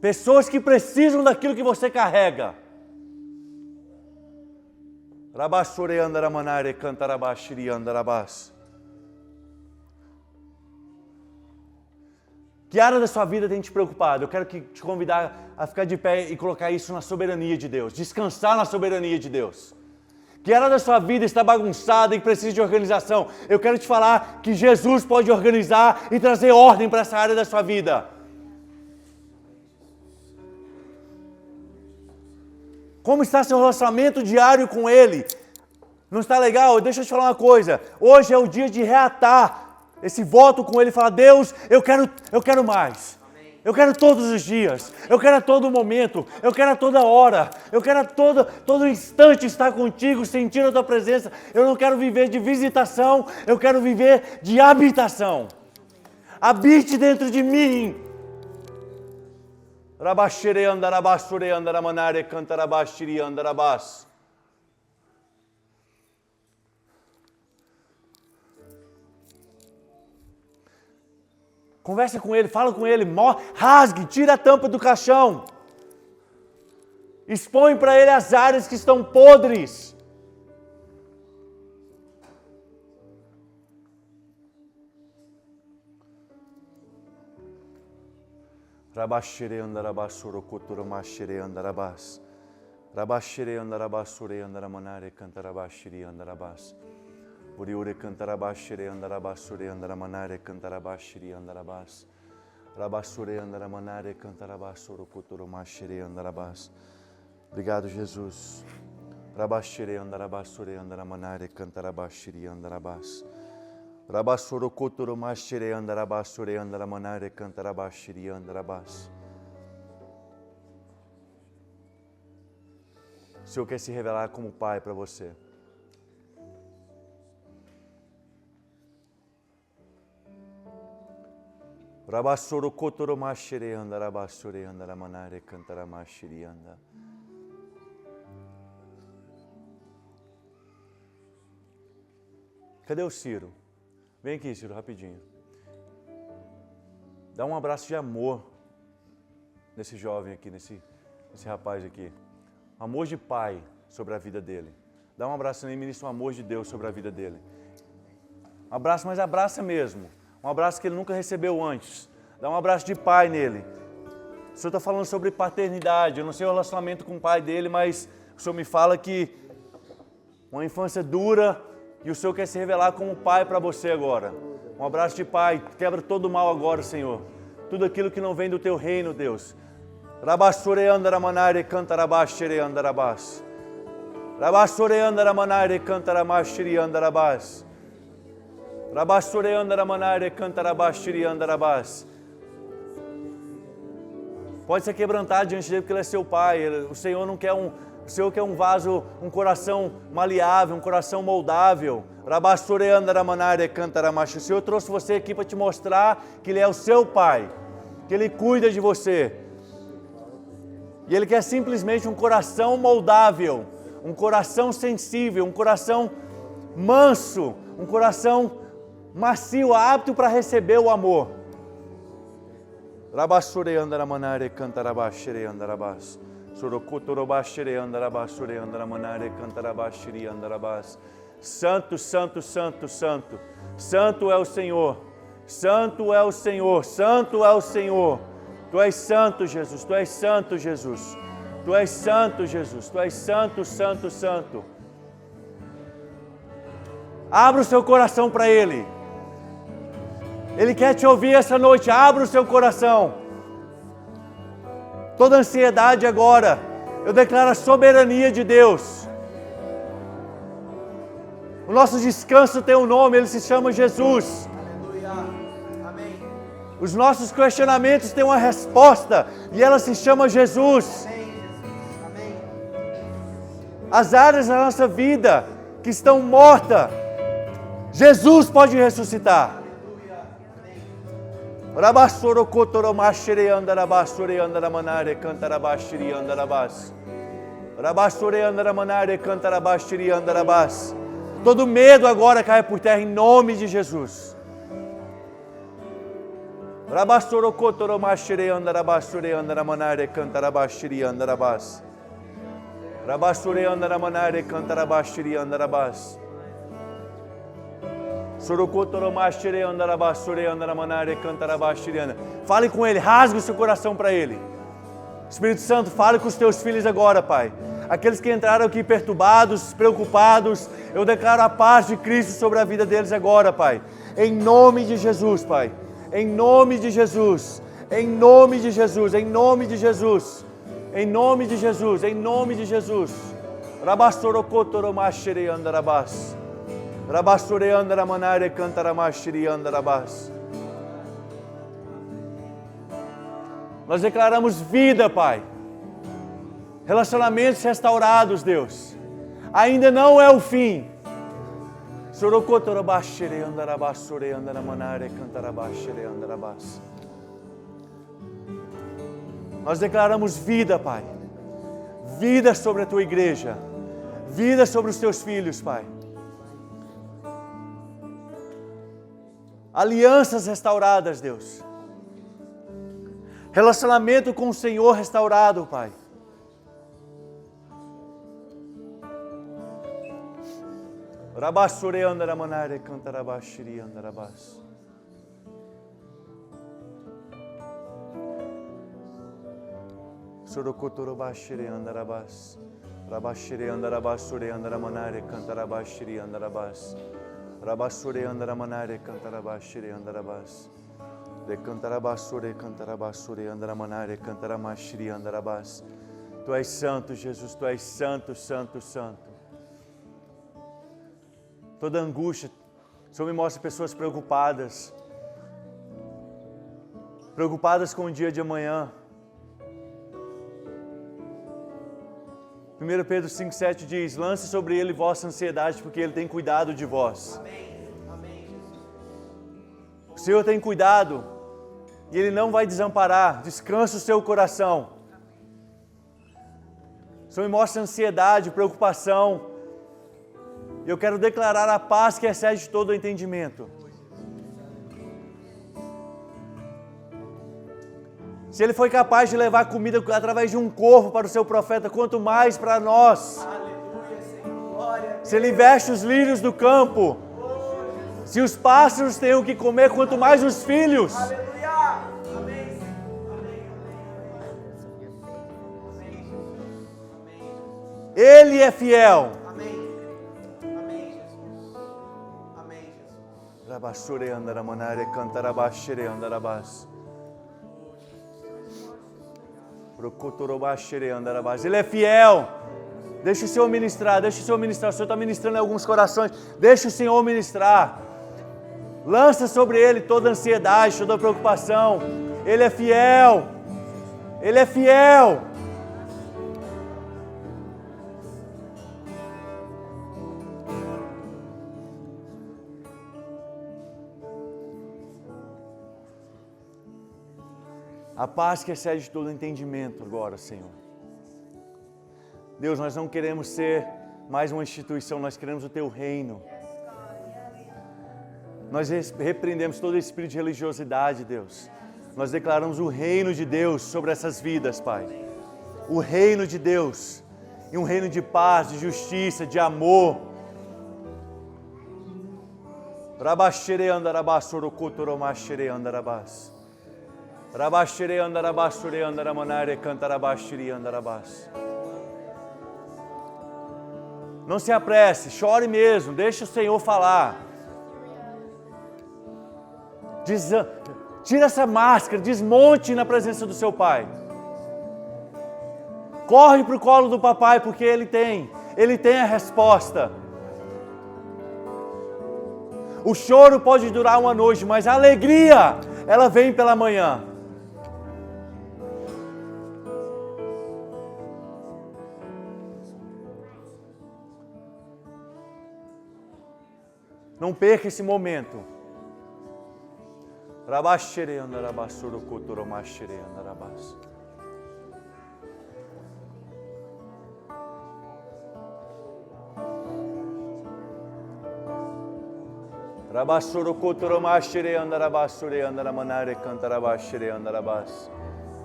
Pessoas que precisam daquilo que você carrega. Que área da sua vida tem te preocupado? Eu quero te convidar a ficar de pé e colocar isso na soberania de Deus. Descansar na soberania de Deus. Que área da sua vida está bagunçada e precisa de organização? Eu quero te falar que Jesus pode organizar e trazer ordem para essa área da sua vida. Como está seu relacionamento diário com Ele? Não está legal? Deixa eu te falar uma coisa. Hoje é o dia de reatar esse voto com Ele e falar: Deus, eu quero mais. Eu quero todos os dias. Eu quero a todo momento. Eu quero a toda hora. Eu quero a todo instante estar contigo, sentir a Tua presença. Eu não quero viver de visitação. Eu quero viver de habitação. Habite dentro de mim. Rabashire andarabasure andaramanare cantarabashiri andarabas. Conversa com Ele, fala com Ele, rasgue, tira a tampa do caixão. Expõe para Ele as áreas que estão podres. Rabashire andarabasuro kuturo mashire andarabas. Rabashire andarabasure andaramanare cantarabashiri andarabas. Uriure cantarabashire andarabasure andaramanare cantarabashiri andarabas. Rabasure andaramanare cantarabasuro kuturo mashire andarabas. Obrigado, Jesus. Rabashire andarabasure andaramanare cantarabashiri andarabas. Rabasuro kuturo mashire andarabasure andaramanare cantarabashiri andarabas. O Senhor quer se revelar como Pai para você. Rabasuro kotoro mashire andarabasure andaramanare cantaramashiri anda. Cadê o Ciro? Vem aqui, Ciro, rapidinho. Dá um abraço de amor nesse jovem aqui, nesse rapaz aqui. Amor de pai sobre a vida dele. Dá um abraço nele e ministra o amor de Deus sobre a vida dele. Um abraço, mas abraça mesmo. Um abraço que ele nunca recebeu antes. Dá um abraço de pai nele. O Senhor está falando sobre paternidade. Eu não sei o relacionamento com o pai dele, mas o Senhor me fala que uma infância dura e o Senhor quer se revelar como pai para você agora. Um abraço de pai. Quebra todo o mal agora, Senhor. Tudo aquilo que não vem do teu reino, Deus. Rabassure andaramanare cantarabashere andarabas. Rabassure andaramanare cantaramashiri andarabas. Rabassure andaramanare cantarabashiri andarabas. Pode ser quebrantado diante dele porque ele é seu pai. O Senhor não quer o Senhor quer um vaso, um coração maleável, um coração moldável. Rabassure andaramanare cantaramashi. O Senhor trouxe você aqui para te mostrar que Ele é o seu pai, que Ele cuida de você. E Ele quer simplesmente um coração moldável, um coração sensível, um coração manso, um coração macio, apto para receber o amor. Rabassure andaramanare cantarabashire andarabas. Surokutorobashire andarabasure andaramanare cantarabashire andarabas. Santo, santo, santo, santo. Santo é o Senhor. Santo é o Senhor. Santo é o Senhor. Tu és santo, Jesus. Tu és santo, Jesus. Tu és santo, Jesus. Tu és santo, santo, santo. Abra o seu coração para Ele. Ele quer te ouvir essa noite. Abra o seu coração. Toda ansiedade agora. Eu declaro a soberania de Deus. O nosso descanso tem um nome. Ele se chama Jesus. Aleluia. Amém. Os nossos questionamentos têm uma resposta e ela se chama Jesus. As áreas da nossa vida que estão mortas, Jesus pode ressuscitar. Todo medo agora cai por terra em nome de Jesus. Fale com Ele, rasgue o seu coração para Ele. Espírito Santo, fale com os teus filhos agora, Pai. Aqueles que entraram aqui perturbados, preocupados, eu declaro a paz de Cristo sobre a vida deles agora, Pai. Em nome de Jesus, Pai. Em nome de Jesus. Em nome de Jesus. Em nome de Jesus. Em nome de Jesus. Em nome de Jesus. Nós declaramos vida, Pai. Relacionamentos restaurados, Deus. Ainda não é o fim. Nós declaramos vida, Pai. Vida sobre a Tua igreja. Vida sobre os Teus filhos, Pai. Alianças restauradas, Deus. Relacionamento com o Senhor restaurado, Pai. Rabassure andara manare cantarabashiri andarabas. Sorokotorobashiri andarabas. Rabashiri andarabasure andaramanare cantarabashiri andarabas. Rabassure andaramanare cantarabashiri andarabas. De cantarabasure cantarabasure andaramanare cantaramashiri andarabas. Tu és santo, Jesus, Tu és santo, santo, santo. Toda angústia, o Senhor me mostra pessoas preocupadas. Preocupadas com o dia de amanhã. 1 Pedro 5,7 diz, lance sobre Ele vossa ansiedade, porque Ele tem cuidado de vós. O Senhor tem cuidado e Ele não vai desamparar. Descansa o seu coração. O Senhor me mostra ansiedade, preocupação. Eu quero declarar a paz que excede todo o entendimento. Se Ele foi capaz de levar comida através de um corvo para o seu profeta, quanto mais para nós. Aleluia, Senhor. Glória a Deus. Se Ele veste os lírios do campo, se os pássaros têm o que comer, quanto mais os filhos. Aleluia. Amém. Amém. Ele é fiel. Rabashure andaramanare cantarabashere andarabas. Procotorobashere andarabas. Ele é fiel. Deixa o Senhor ministrar, deixa o Senhor ministrar. O Senhor está ministrando em alguns corações. Deixa o Senhor ministrar. Lança sobre Ele toda ansiedade, toda preocupação. Ele é fiel. Ele é fiel. A paz que excede todo entendimento agora, Senhor. Deus, nós não queremos ser mais uma instituição, nós queremos o Teu reino. Nós repreendemos todo espírito de religiosidade, Deus. Nós declaramos o reino de Deus sobre essas vidas, Pai. O reino de Deus. E um reino de paz, de justiça, de amor. Rabashere andarabas, sorokotoromashere andarabas. Rabashere andarabasure andaramanare cantarabashiri andarabas. Não se apresse, chore mesmo, deixe o Senhor falar. Tira essa máscara, desmonte na presença do seu Pai. Corre para o colo do papai, porque Ele tem a resposta. O choro pode durar uma noite, mas a alegria ela vem pela manhã. Não perca esse momento.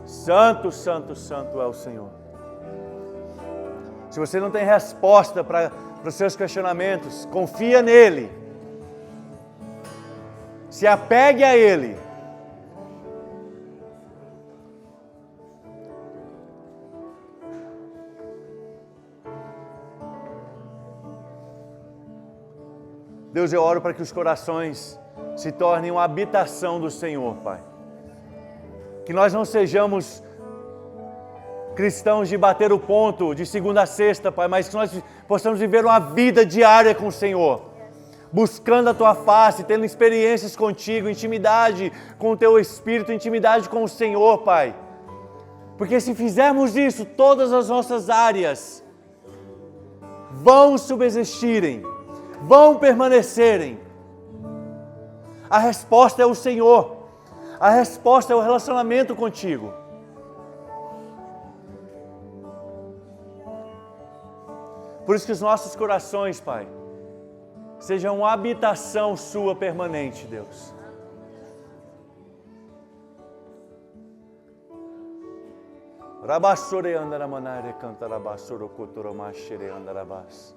Santo, santo, santo é o Senhor. Se você não tem resposta para os seus questionamentos, confia nele. Se apegue a ele. Deus, eu oro para que os corações se tornem uma habitação do Senhor, Pai. Que nós não sejamos cristãos de bater o ponto de segunda a sexta, Pai, mas que nós possamos viver uma vida diária com o Senhor. Buscando a Tua face, tendo experiências contigo, intimidade com o Teu Espírito, intimidade com o Senhor, Pai. Porque se fizermos isso, todas as nossas áreas vão subsistirem, vão permanecerem. A resposta é o Senhor. A resposta é o relacionamento contigo. Por isso que os nossos corações, Pai, sejam uma habitação Sua permanente, Deus. Rabassore andaramanare cantarabassoro cotoromashere andarabas.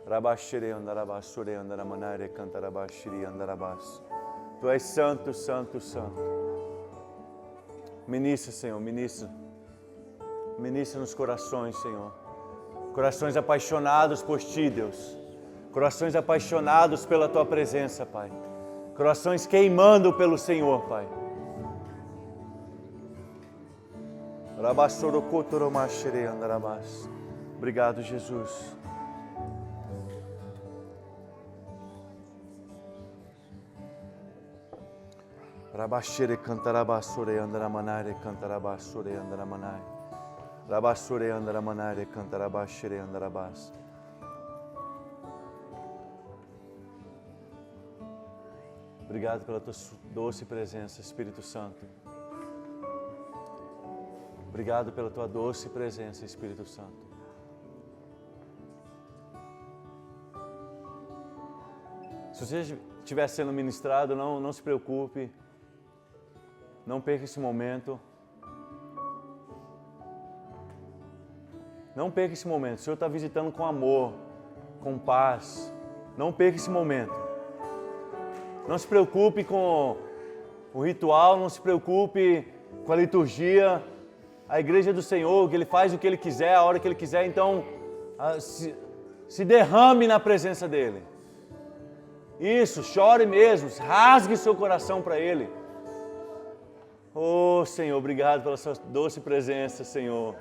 Rabashere andarabassore andaramanare cantarabashiri andarabas. Tu és santo, santo, santo. Ministra, Senhor, ministra. Ministra nos corações, Senhor. Corações apaixonados por Ti, Deus. Corações apaixonados pela Tua presença, Pai. Corações queimando pelo Senhor, Pai. Obrigado, Jesus. Rabashere cantarabassore andaramanare cantarabassore andaramanai. Rabassore andaramanare cantarabashere andarabas. Obrigado pela Tua doce presença, Espírito Santo. Obrigado pela Tua doce presença, Espírito Santo. Se você estiver sendo ministrado, não se preocupe. Não perca esse momento. Não perca esse momento. O Senhor está visitando com amor, com paz. Não perca esse momento. Não se preocupe com o ritual, não se preocupe com a liturgia. A igreja do Senhor, que Ele faz o que Ele quiser, a hora que Ele quiser. Então, se derrame na presença dEle. Isso, chore mesmo, rasgue seu coração para Ele. Oh, Senhor, obrigado pela Sua doce presença, Senhor.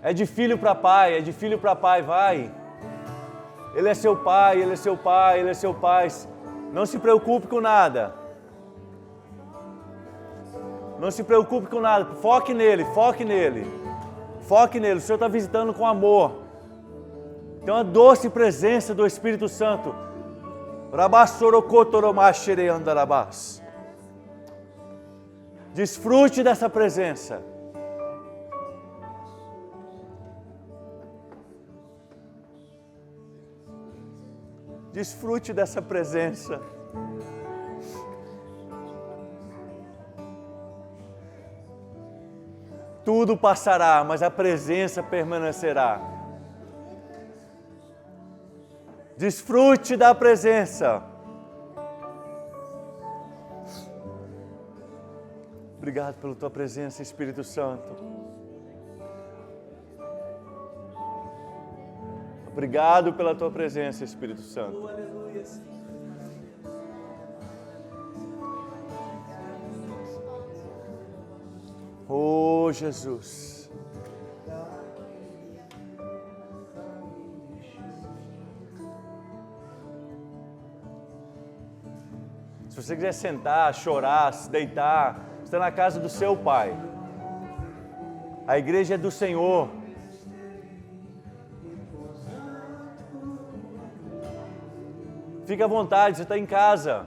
É de filho para pai, é de filho para pai, vai. Ele é seu pai, Ele é seu pai, Ele é seu pai. Não se preocupe com nada. Não se preocupe com nada. Foque nele, foque nele. Foque nele. O Senhor está visitando com amor. Tem uma doce presença do Espírito Santo. Desfrute dessa presença. Desfrute dessa presença. Tudo passará, mas a presença permanecerá. Desfrute da presença. Obrigado pela Tua presença, Espírito Santo. Obrigado pela Tua presença, Espírito Santo. Oh, Jesus. você quiser sentar, chorar, se deitar, você está na casa do seu Pai. A igreja é do Senhor. Fique à vontade, você está em casa.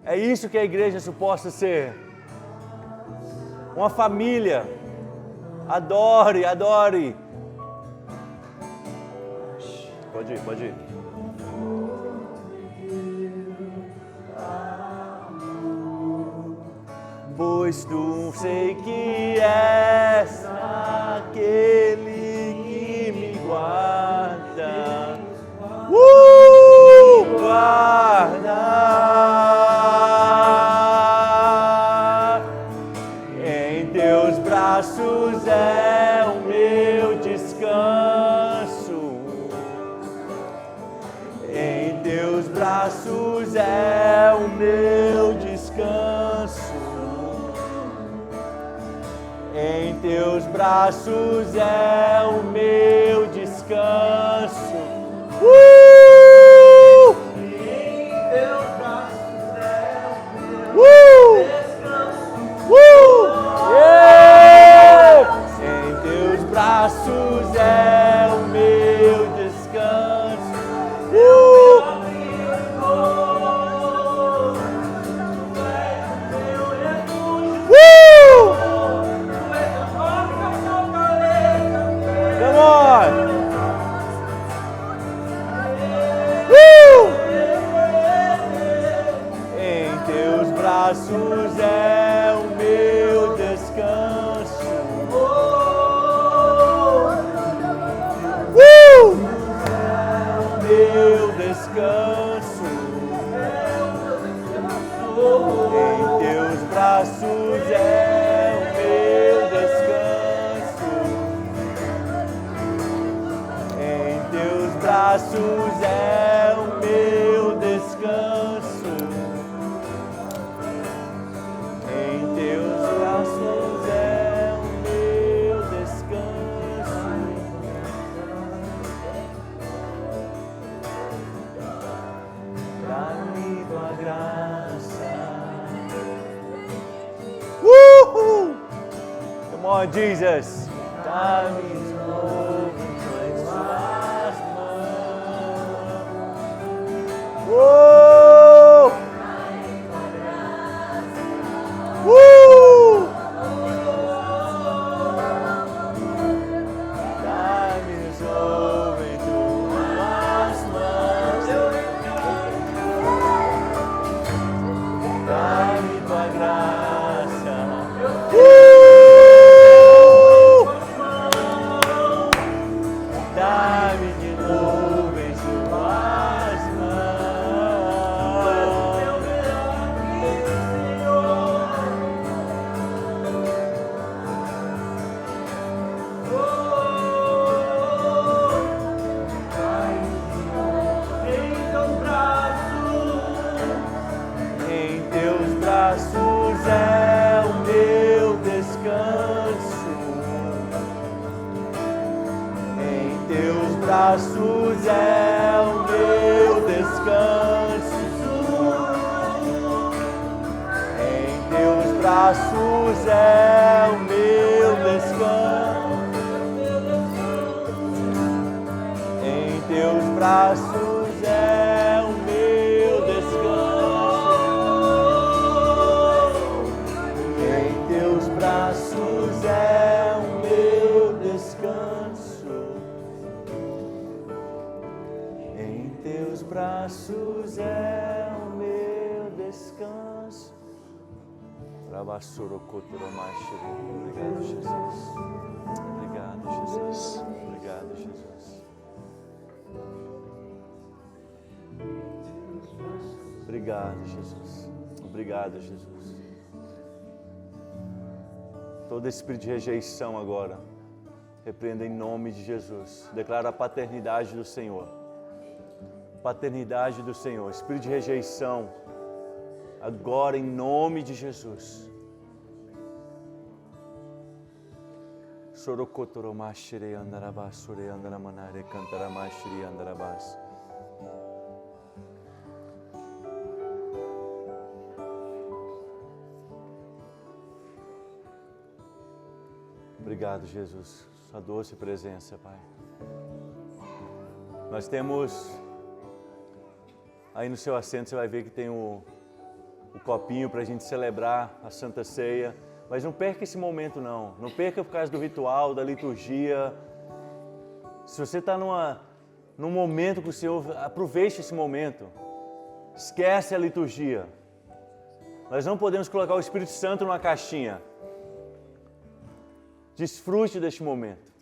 É isso que a igreja é suposta ser. Uma família. Adore, adore. Pode ir, pode ir. Pois tu sei que és aquele que me guarda. Guarda. Em teus braços é o meu descanso. Em teus braços é o meu descanso. Em teus braços é o meu descanso. Em teus braços é o meu descanso. Yeah! Em teus braços é o meu descanso. Come on! Em teus braços é o meu descanso. Meu descanso. Em teus braços é o meu descanso. Em teus braços é o meu descanso. Em teus braços é o meu descanso. Dá-me tua graça. Come on, Jesus. Dá-me tuas mãos. Dá-me sobre tuas mãos. Dá-me tua graça. Dá-me de novo em tuas Em teus braços é o meu descanso. Em teus braços é o meu descanso. Em teus braços é o meu descanso. Em teus braços é o meu descanso. Em teus braços é o meu descanso. Em teus braços é o meu descanso. Obrigado, Jesus. Obrigado, Jesus. Obrigado, Jesus. Obrigado, Jesus. Obrigado, Jesus. Todo espírito de rejeição agora, repreenda em nome de Jesus. Declara a paternidade do Senhor. Paternidade do Senhor. Espírito de rejeição, agora em nome de Jesus. Sorokotoromashire andarabas, sure andaramanare cantaramashire andarabas. Obrigado, Jesus, sua doce presença, Pai. Nós temos, aí no seu assento você vai ver que tem o copinho para a gente celebrar a Santa Ceia, mas não perca esse momento não perca por causa do ritual, da liturgia. Se você está num momento com o Senhor, aproveite esse momento, esquece a liturgia. Nós não podemos colocar o Espírito Santo numa caixinha. Desfrute deste momento.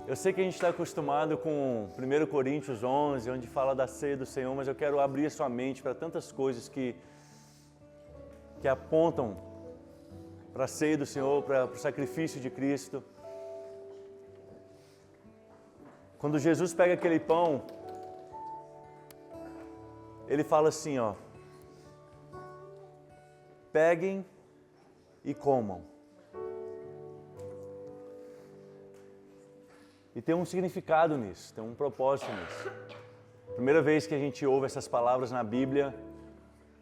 Eu sei que a gente está acostumado com 1 Coríntios 11, onde fala da ceia do Senhor, mas eu quero abrir a sua mente para tantas coisas que apontam para a ceia do Senhor, para o sacrifício de Cristo. Quando Jesus pega aquele pão, ele fala assim, ó, peguem e comam. E tem um significado nisso, tem um propósito nisso. Primeira vez que a gente ouve essas palavras na Bíblia,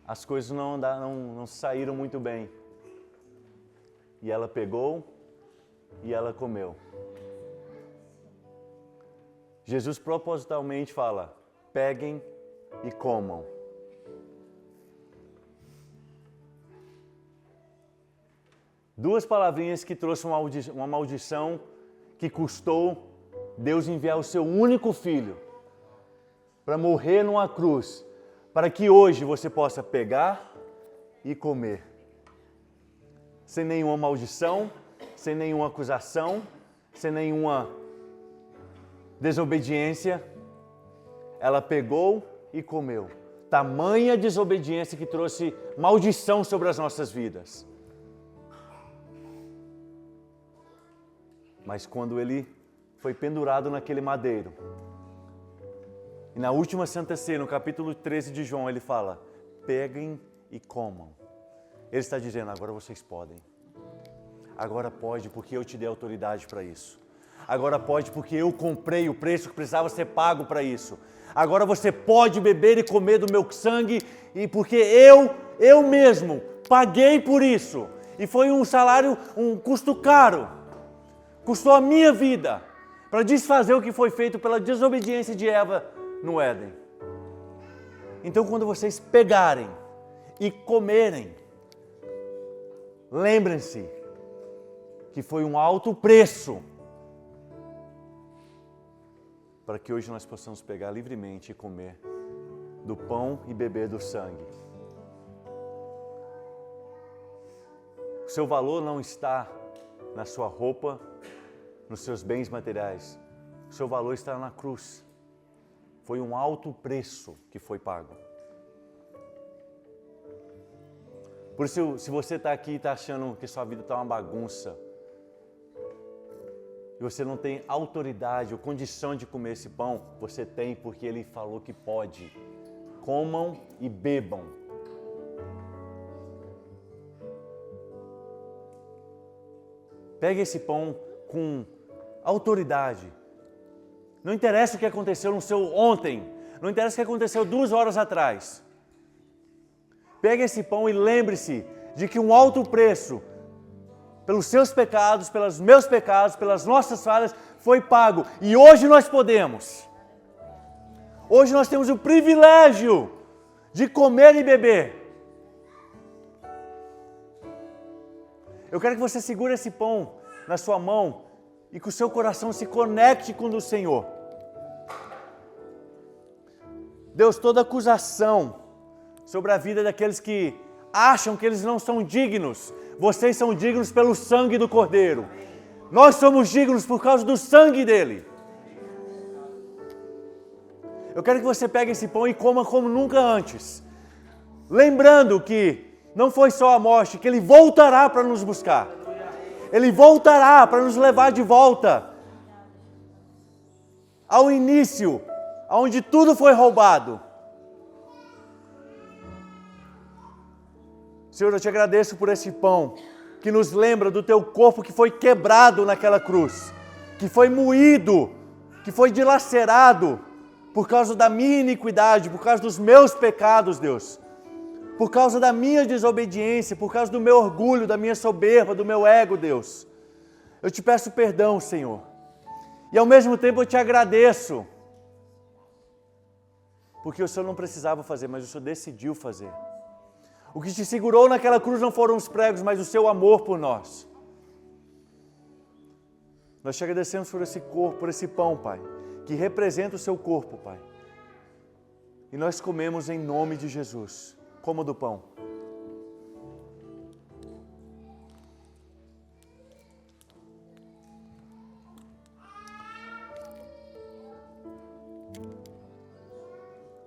as coisas não saíram muito bem. E ela pegou e ela comeu. Jesus propositalmente fala, peguem e comam. Duas palavrinhas que trouxeram uma maldição que custou Deus enviar o seu único filho para morrer numa cruz, para que hoje você possa pegar e comer. Sem nenhuma maldição, sem nenhuma acusação, sem nenhuma desobediência. Ela pegou e comeu. Tamanha desobediência que trouxe maldição sobre as nossas vidas. Mas quando ele foi pendurado naquele madeiro, e na última Santa Ceia, no capítulo 13 de João, ele fala, peguem e comam. Ele está dizendo, agora vocês podem. Agora pode, porque eu te dei autoridade para isso. Agora pode, porque eu comprei o preço que precisava ser pago para isso. Agora você pode beber e comer do meu sangue, e porque eu mesmo paguei por isso. E foi um salário, um custo caro. Custou a minha vida para desfazer o que foi feito pela desobediência de Eva no Éden. Então, quando vocês pegarem e comerem, lembrem-se que foi um alto preço para que hoje nós possamos pegar livremente e comer do pão e beber do sangue. O seu valor não está na sua roupa, nos seus bens materiais. O seu valor está na cruz. Foi um alto preço que foi pago. Por isso, se você está aqui e está achando que sua vida está uma bagunça, e você não tem autoridade ou condição de comer esse pão, você tem porque Ele falou que pode. Comam e bebam. Pegue esse pão com autoridade. Não interessa o que aconteceu no seu ontem, não interessa o que aconteceu 2 horas atrás. Pegue esse pão e lembre-se de que um alto preço pelos seus pecados, pelos meus pecados, pelas nossas falhas, foi pago. E hoje nós podemos. Hoje nós temos o privilégio de comer e beber. Eu quero que você segure esse pão na sua mão e que o seu coração se conecte com o do Senhor. Deus, toda acusação sobre a vida daqueles que acham que eles não são dignos, vocês são dignos pelo sangue do Cordeiro. Nós somos dignos por causa do sangue dele. Eu quero que você pegue esse pão e coma como nunca antes. Lembrando que não foi só a morte, que ele voltará para nos buscar. Ele voltará para nos levar de volta ao início, onde tudo foi roubado. Senhor, eu te agradeço por esse pão que nos lembra do teu corpo que foi quebrado naquela cruz, que foi moído, que foi dilacerado por causa da minha iniquidade, por causa dos meus pecados, Deus, por causa da minha desobediência, por causa do meu orgulho, da minha soberba, do meu ego, Deus. Eu te peço perdão, Senhor. E ao mesmo tempo eu te agradeço, porque o Senhor não precisava fazer, mas o Senhor decidiu fazer. O que te segurou naquela cruz não foram os pregos, mas o seu amor por nós. Nós te agradecemos por esse corpo, por esse pão, Pai, que representa o seu corpo, Pai. E nós comemos em nome de Jesus. Coma do pão.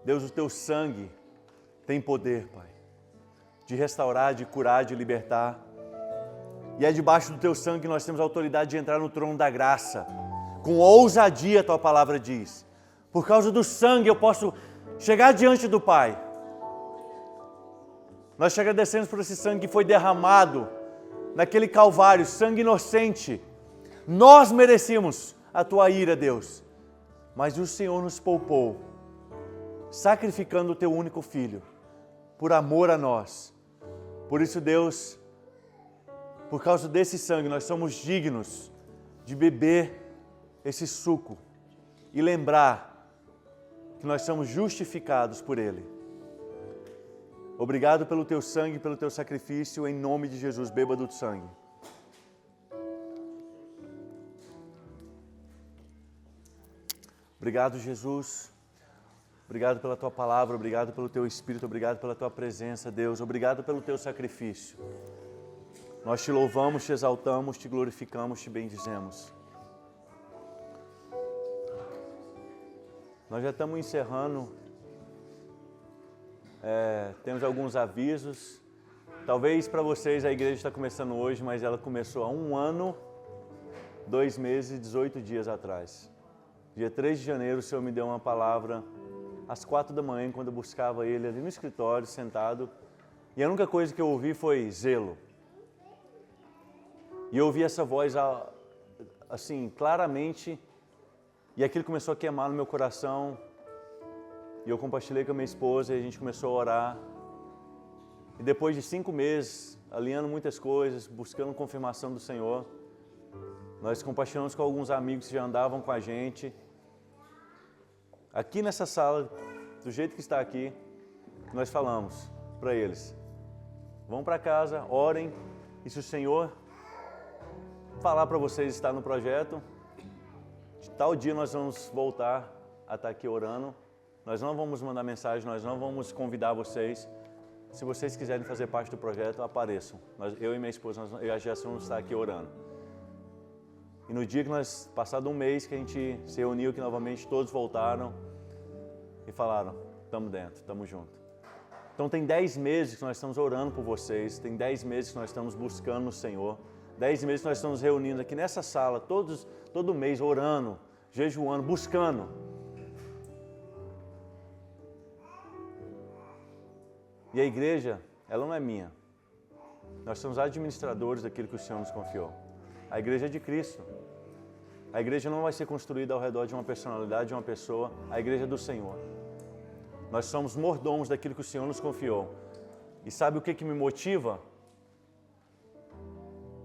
Deus, o teu sangue tem poder, Pai, de restaurar, de curar, de libertar. E é debaixo do teu sangue que nós temos a autoridade de entrar no trono da graça. Com ousadia, a tua palavra diz. Por causa do sangue eu posso chegar diante do Pai. Nós te agradecemos por esse sangue que foi derramado naquele Calvário, sangue inocente. Nós merecíamos a tua ira, Deus, mas o Senhor nos poupou, sacrificando o teu único Filho, por amor a nós. Por isso, Deus, por causa desse sangue, nós somos dignos de beber esse suco e lembrar que nós somos justificados por Ele. Obrigado pelo teu sangue, pelo teu sacrifício, em nome de Jesus, beba do sangue. Obrigado, Jesus. Obrigado pela tua palavra, obrigado pelo teu Espírito, obrigado pela tua presença, Deus. Obrigado pelo teu sacrifício. Nós te louvamos, te exaltamos, te glorificamos, te bendizemos. Nós já estamos encerrando. Temos alguns avisos. Talvez para vocês a igreja está começando hoje, mas ela começou há 1 ano, 2 meses e 18 dias atrás. Dia 3 de janeiro o Senhor me deu uma palavra às 4 da manhã, quando eu buscava Ele ali no escritório, sentado. E a única coisa que eu ouvi foi zelo. E eu ouvi essa voz assim, claramente, e aquilo começou a queimar no meu coração. E eu compartilhei com a minha esposa e a gente começou a orar. E depois de 5 meses, alinhando muitas coisas, buscando confirmação do Senhor, nós compartilhamos com alguns amigos que já andavam com a gente. Aqui nessa sala, do jeito que está aqui, nós falamos para eles: vão para casa, orem, e se o Senhor falar para vocês estar no projeto, de tal dia nós vamos voltar a estar aqui orando. Nós não vamos mandar mensagem, nós não vamos convidar vocês. Se vocês quiserem fazer parte do projeto, apareçam. Eu e minha esposa, eu e a Jéssica vamos estar aqui orando. E no dia que nós, passado 1 mês, que a gente se reuniu aqui novamente, todos voltaram e falaram: estamos dentro, estamos juntos. Então tem 10 meses que nós estamos orando por vocês, tem 10 meses que nós estamos buscando o Senhor, 10 meses que nós estamos reunindo aqui nessa sala, todo mês, orando, jejuando, buscando. E a igreja, ela não é minha. Nós somos administradores daquilo que o Senhor nos confiou. A igreja é de Cristo. A igreja não vai ser construída ao redor de uma personalidade, de uma pessoa. A igreja é do Senhor. Nós somos mordomos daquilo que o Senhor nos confiou. E sabe o que me motiva?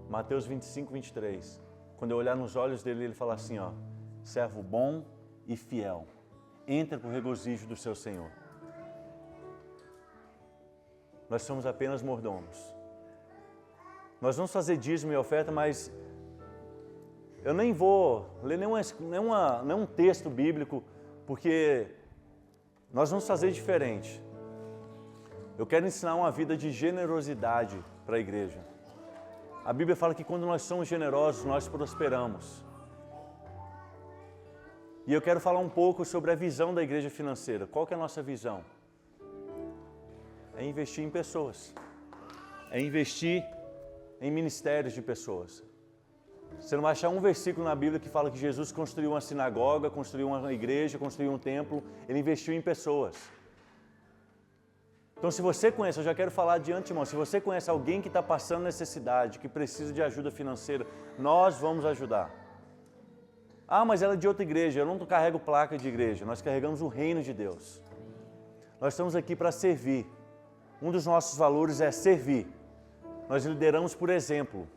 Mateus 25, 23. Quando eu olhar nos olhos dele, ele fala assim, ó: servo bom e fiel, entra para o regozijo do seu Senhor. Nós somos apenas mordomos. Nós vamos fazer dízimo e oferta, mas eu nem vou ler nenhum texto bíblico, porque nós vamos fazer diferente. Eu quero ensinar uma vida de generosidade para a igreja. A Bíblia fala que quando nós somos generosos, nós prosperamos. E eu quero falar um pouco sobre a visão da igreja financeira. Qual que é a nossa visão? É investir em pessoas. É investir em ministérios de pessoas. Você não vai achar um versículo na Bíblia que fala que Jesus construiu uma sinagoga, construiu uma igreja, construiu um templo. Ele investiu em pessoas. Então, se você conhece, eu já quero falar de antemão, se você conhece alguém que está passando necessidade, que precisa de ajuda financeira, nós vamos ajudar. Ah, mas ela é de outra igreja. Eu não carrego placa de igreja. Nós carregamos o reino de Deus. Nós estamos aqui para servir. Um dos nossos valores é servir. Nós lideramos por exemplo.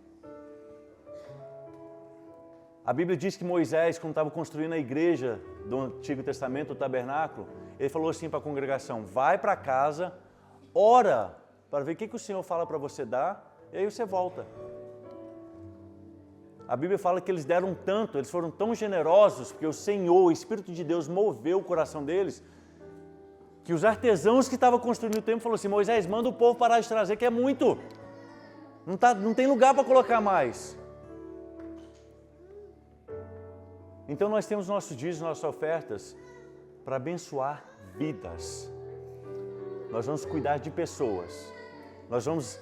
A Bíblia diz que Moisés, quando estava construindo a igreja do Antigo Testamento, o tabernáculo, ele falou assim para a congregação, vai para casa, ora, para ver o que o Senhor fala para você dar, e aí você volta. A Bíblia fala que eles deram tanto, eles foram tão generosos, porque o Senhor, o Espírito de Deus, moveu o coração deles, que os artesãos que estavam construindo o templo falaram assim, Moisés, manda o povo parar de trazer, que é muito. Não tem lugar para colocar mais. Então nós temos nossos dízimos, nossas ofertas, para abençoar vidas. Nós vamos cuidar de pessoas. Nós vamos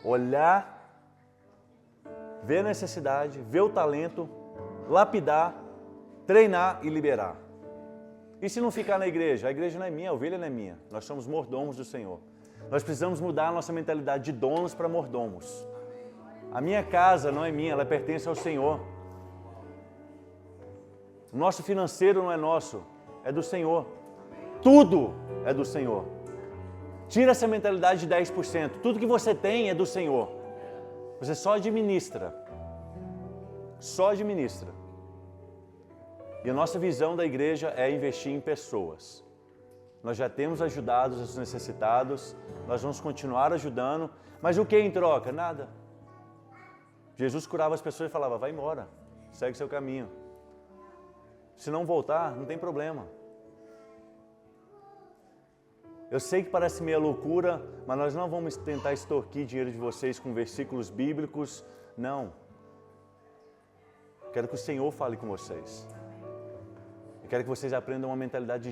olhar, ver a necessidade, ver o talento, lapidar, treinar e liberar. E se não ficar na igreja? A igreja não é minha, a ovelha não é minha. Nós somos mordomos do Senhor. Nós precisamos mudar a nossa mentalidade de donos para mordomos. A minha casa não é minha, ela pertence ao Senhor. O nosso financeiro não é nosso, é do Senhor. Tudo é do Senhor. Tira essa mentalidade de 10%. Tudo que você tem é do Senhor. Você só administra. Só administra. E a nossa visão da igreja é investir em pessoas. Nós já temos ajudado os necessitados, nós vamos continuar ajudando, mas o que em troca? Nada. Jesus curava as pessoas e falava, vai embora, segue seu caminho. Se não voltar, não tem problema. Eu sei que parece meia loucura, mas nós não vamos tentar extorquir dinheiro de vocês com versículos bíblicos, não. Quero que o Senhor fale com vocês. Eu quero que vocês aprendam uma mentalidade de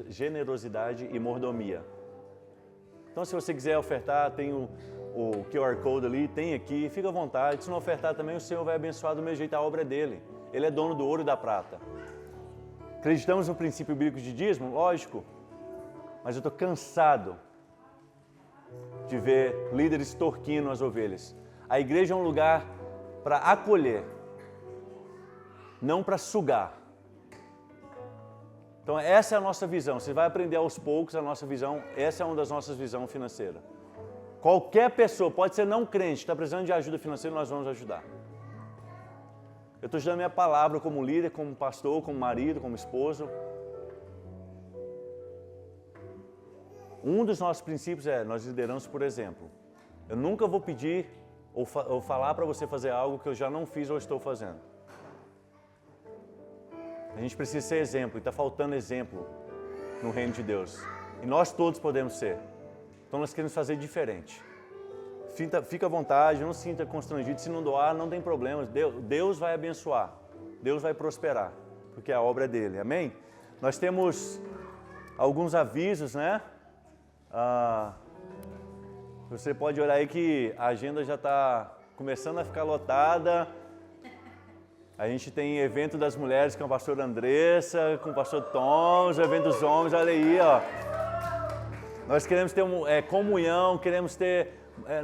generosidade e mordomia. Então, se você quiser ofertar, tem o QR Code ali, tem aqui, fica à vontade. Se não ofertar também, o Senhor vai abençoar do mesmo jeito, a obra é dele. Ele é dono do ouro e da prata. Acreditamos no princípio bíblico de dízimo? Lógico. Mas eu estou cansado de ver líderes extorquindo as ovelhas. A igreja é um lugar para acolher, não para sugar. Então essa é a nossa visão. Você vai aprender aos poucos a nossa visão. Essa é uma das nossas visões financeiras. Qualquer pessoa, pode ser não crente, está precisando de ajuda financeira, nós vamos ajudar. Eu estou te dando minha palavra como líder, como pastor, como marido, como esposo. Um dos nossos princípios é, nós lideramos por exemplo. Eu nunca vou pedir ou falar para você fazer algo que eu já não fiz ou estou fazendo. A gente precisa ser exemplo, e está faltando exemplo no reino de Deus. E nós todos podemos ser. Então nós queremos fazer diferente. Fica à vontade, não se sinta constrangido. Se não doar, não tem problema. Deus vai abençoar. Deus vai prosperar. Porque a obra é dele. Amém? Nós temos alguns avisos, né? Você pode olhar aí que a agenda já está começando a ficar lotada. A gente tem evento das mulheres com a pastora Andressa, com o pastor Tom, os eventos dos homens, olha aí, ó. Nós queremos ter comunhão, queremos ter...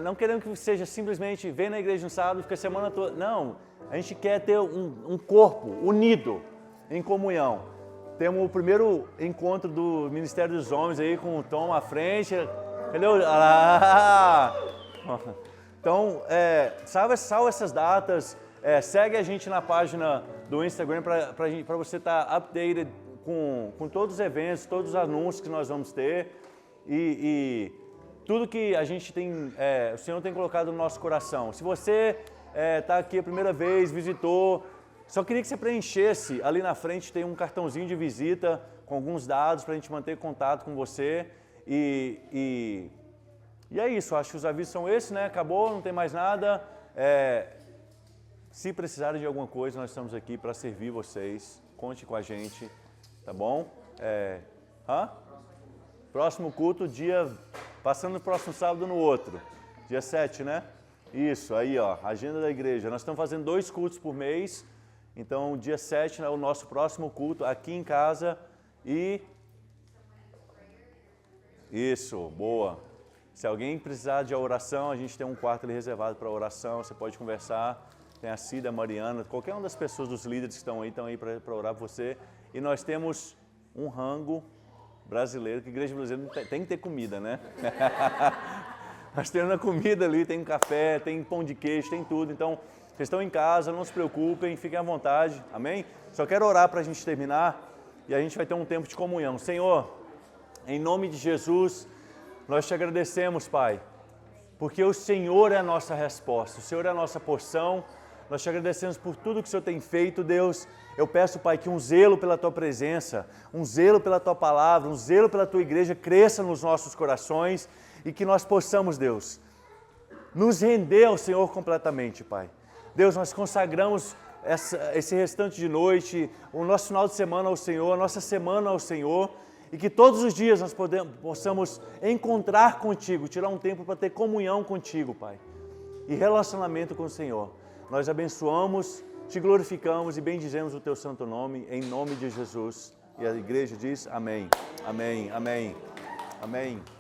não queremos que seja simplesmente vem na igreja no sábado e fica a semana toda. Não, a gente quer ter um corpo unido em comunhão. Temos o primeiro encontro do Ministério dos Homens aí com o Tom à frente. Cadê o... Então, salva essas datas. Segue a gente na página do Instagram para você estar updated com todos os eventos, todos os anúncios que nós vamos ter. E tudo que a gente tem, o Senhor tem colocado no nosso coração. Se você está aqui a primeira vez, visitou, só queria que você preenchesse. Ali na frente tem um cartãozinho de visita com alguns dados para a gente manter contato com você. E é isso, acho que os avisos são esses, né? Acabou, não tem mais nada. Se precisarem de alguma coisa, nós estamos aqui para servir vocês. Conte com a gente, tá bom? Próximo culto, passando no próximo sábado no outro. Dia 7, né? Isso, aí ó, agenda da igreja. Nós estamos fazendo 2 cultos por mês. Então, dia 7 é o nosso próximo culto aqui em casa. Isso, boa. Se alguém precisar de oração, a gente tem um quarto ali reservado para oração. Você pode conversar. tem a Cida, a Mariana, qualquer uma das pessoas, dos líderes que estão aí para orar por você. E nós temos um rango brasileiro, que a igreja brasileira tem que ter comida, né? Nós temos a comida ali, tem café, tem pão de queijo, tem tudo. Então, vocês estão em casa, não se preocupem, fiquem à vontade, amém? Só quero orar para a gente terminar e a gente vai ter um tempo de comunhão. Senhor, em nome de Jesus, nós te agradecemos, Pai, porque o Senhor é a nossa resposta, o Senhor é a nossa porção. Nós te agradecemos por tudo que o Senhor tem feito, Deus. Eu peço, Pai, que um zelo pela Tua presença, um zelo pela Tua palavra, um zelo pela Tua igreja cresça nos nossos corações e que nós possamos, Deus, nos render ao Senhor completamente, Pai. Deus, nós consagramos esse restante de noite, o nosso final de semana ao Senhor, a nossa semana ao Senhor, e que todos os dias nós possamos encontrar contigo, tirar um tempo para ter comunhão contigo, Pai, e relacionamento com o Senhor. Nós abençoamos, te glorificamos e bendizemos o teu santo nome, em nome de Jesus. E a igreja diz amém, amém, amém, amém.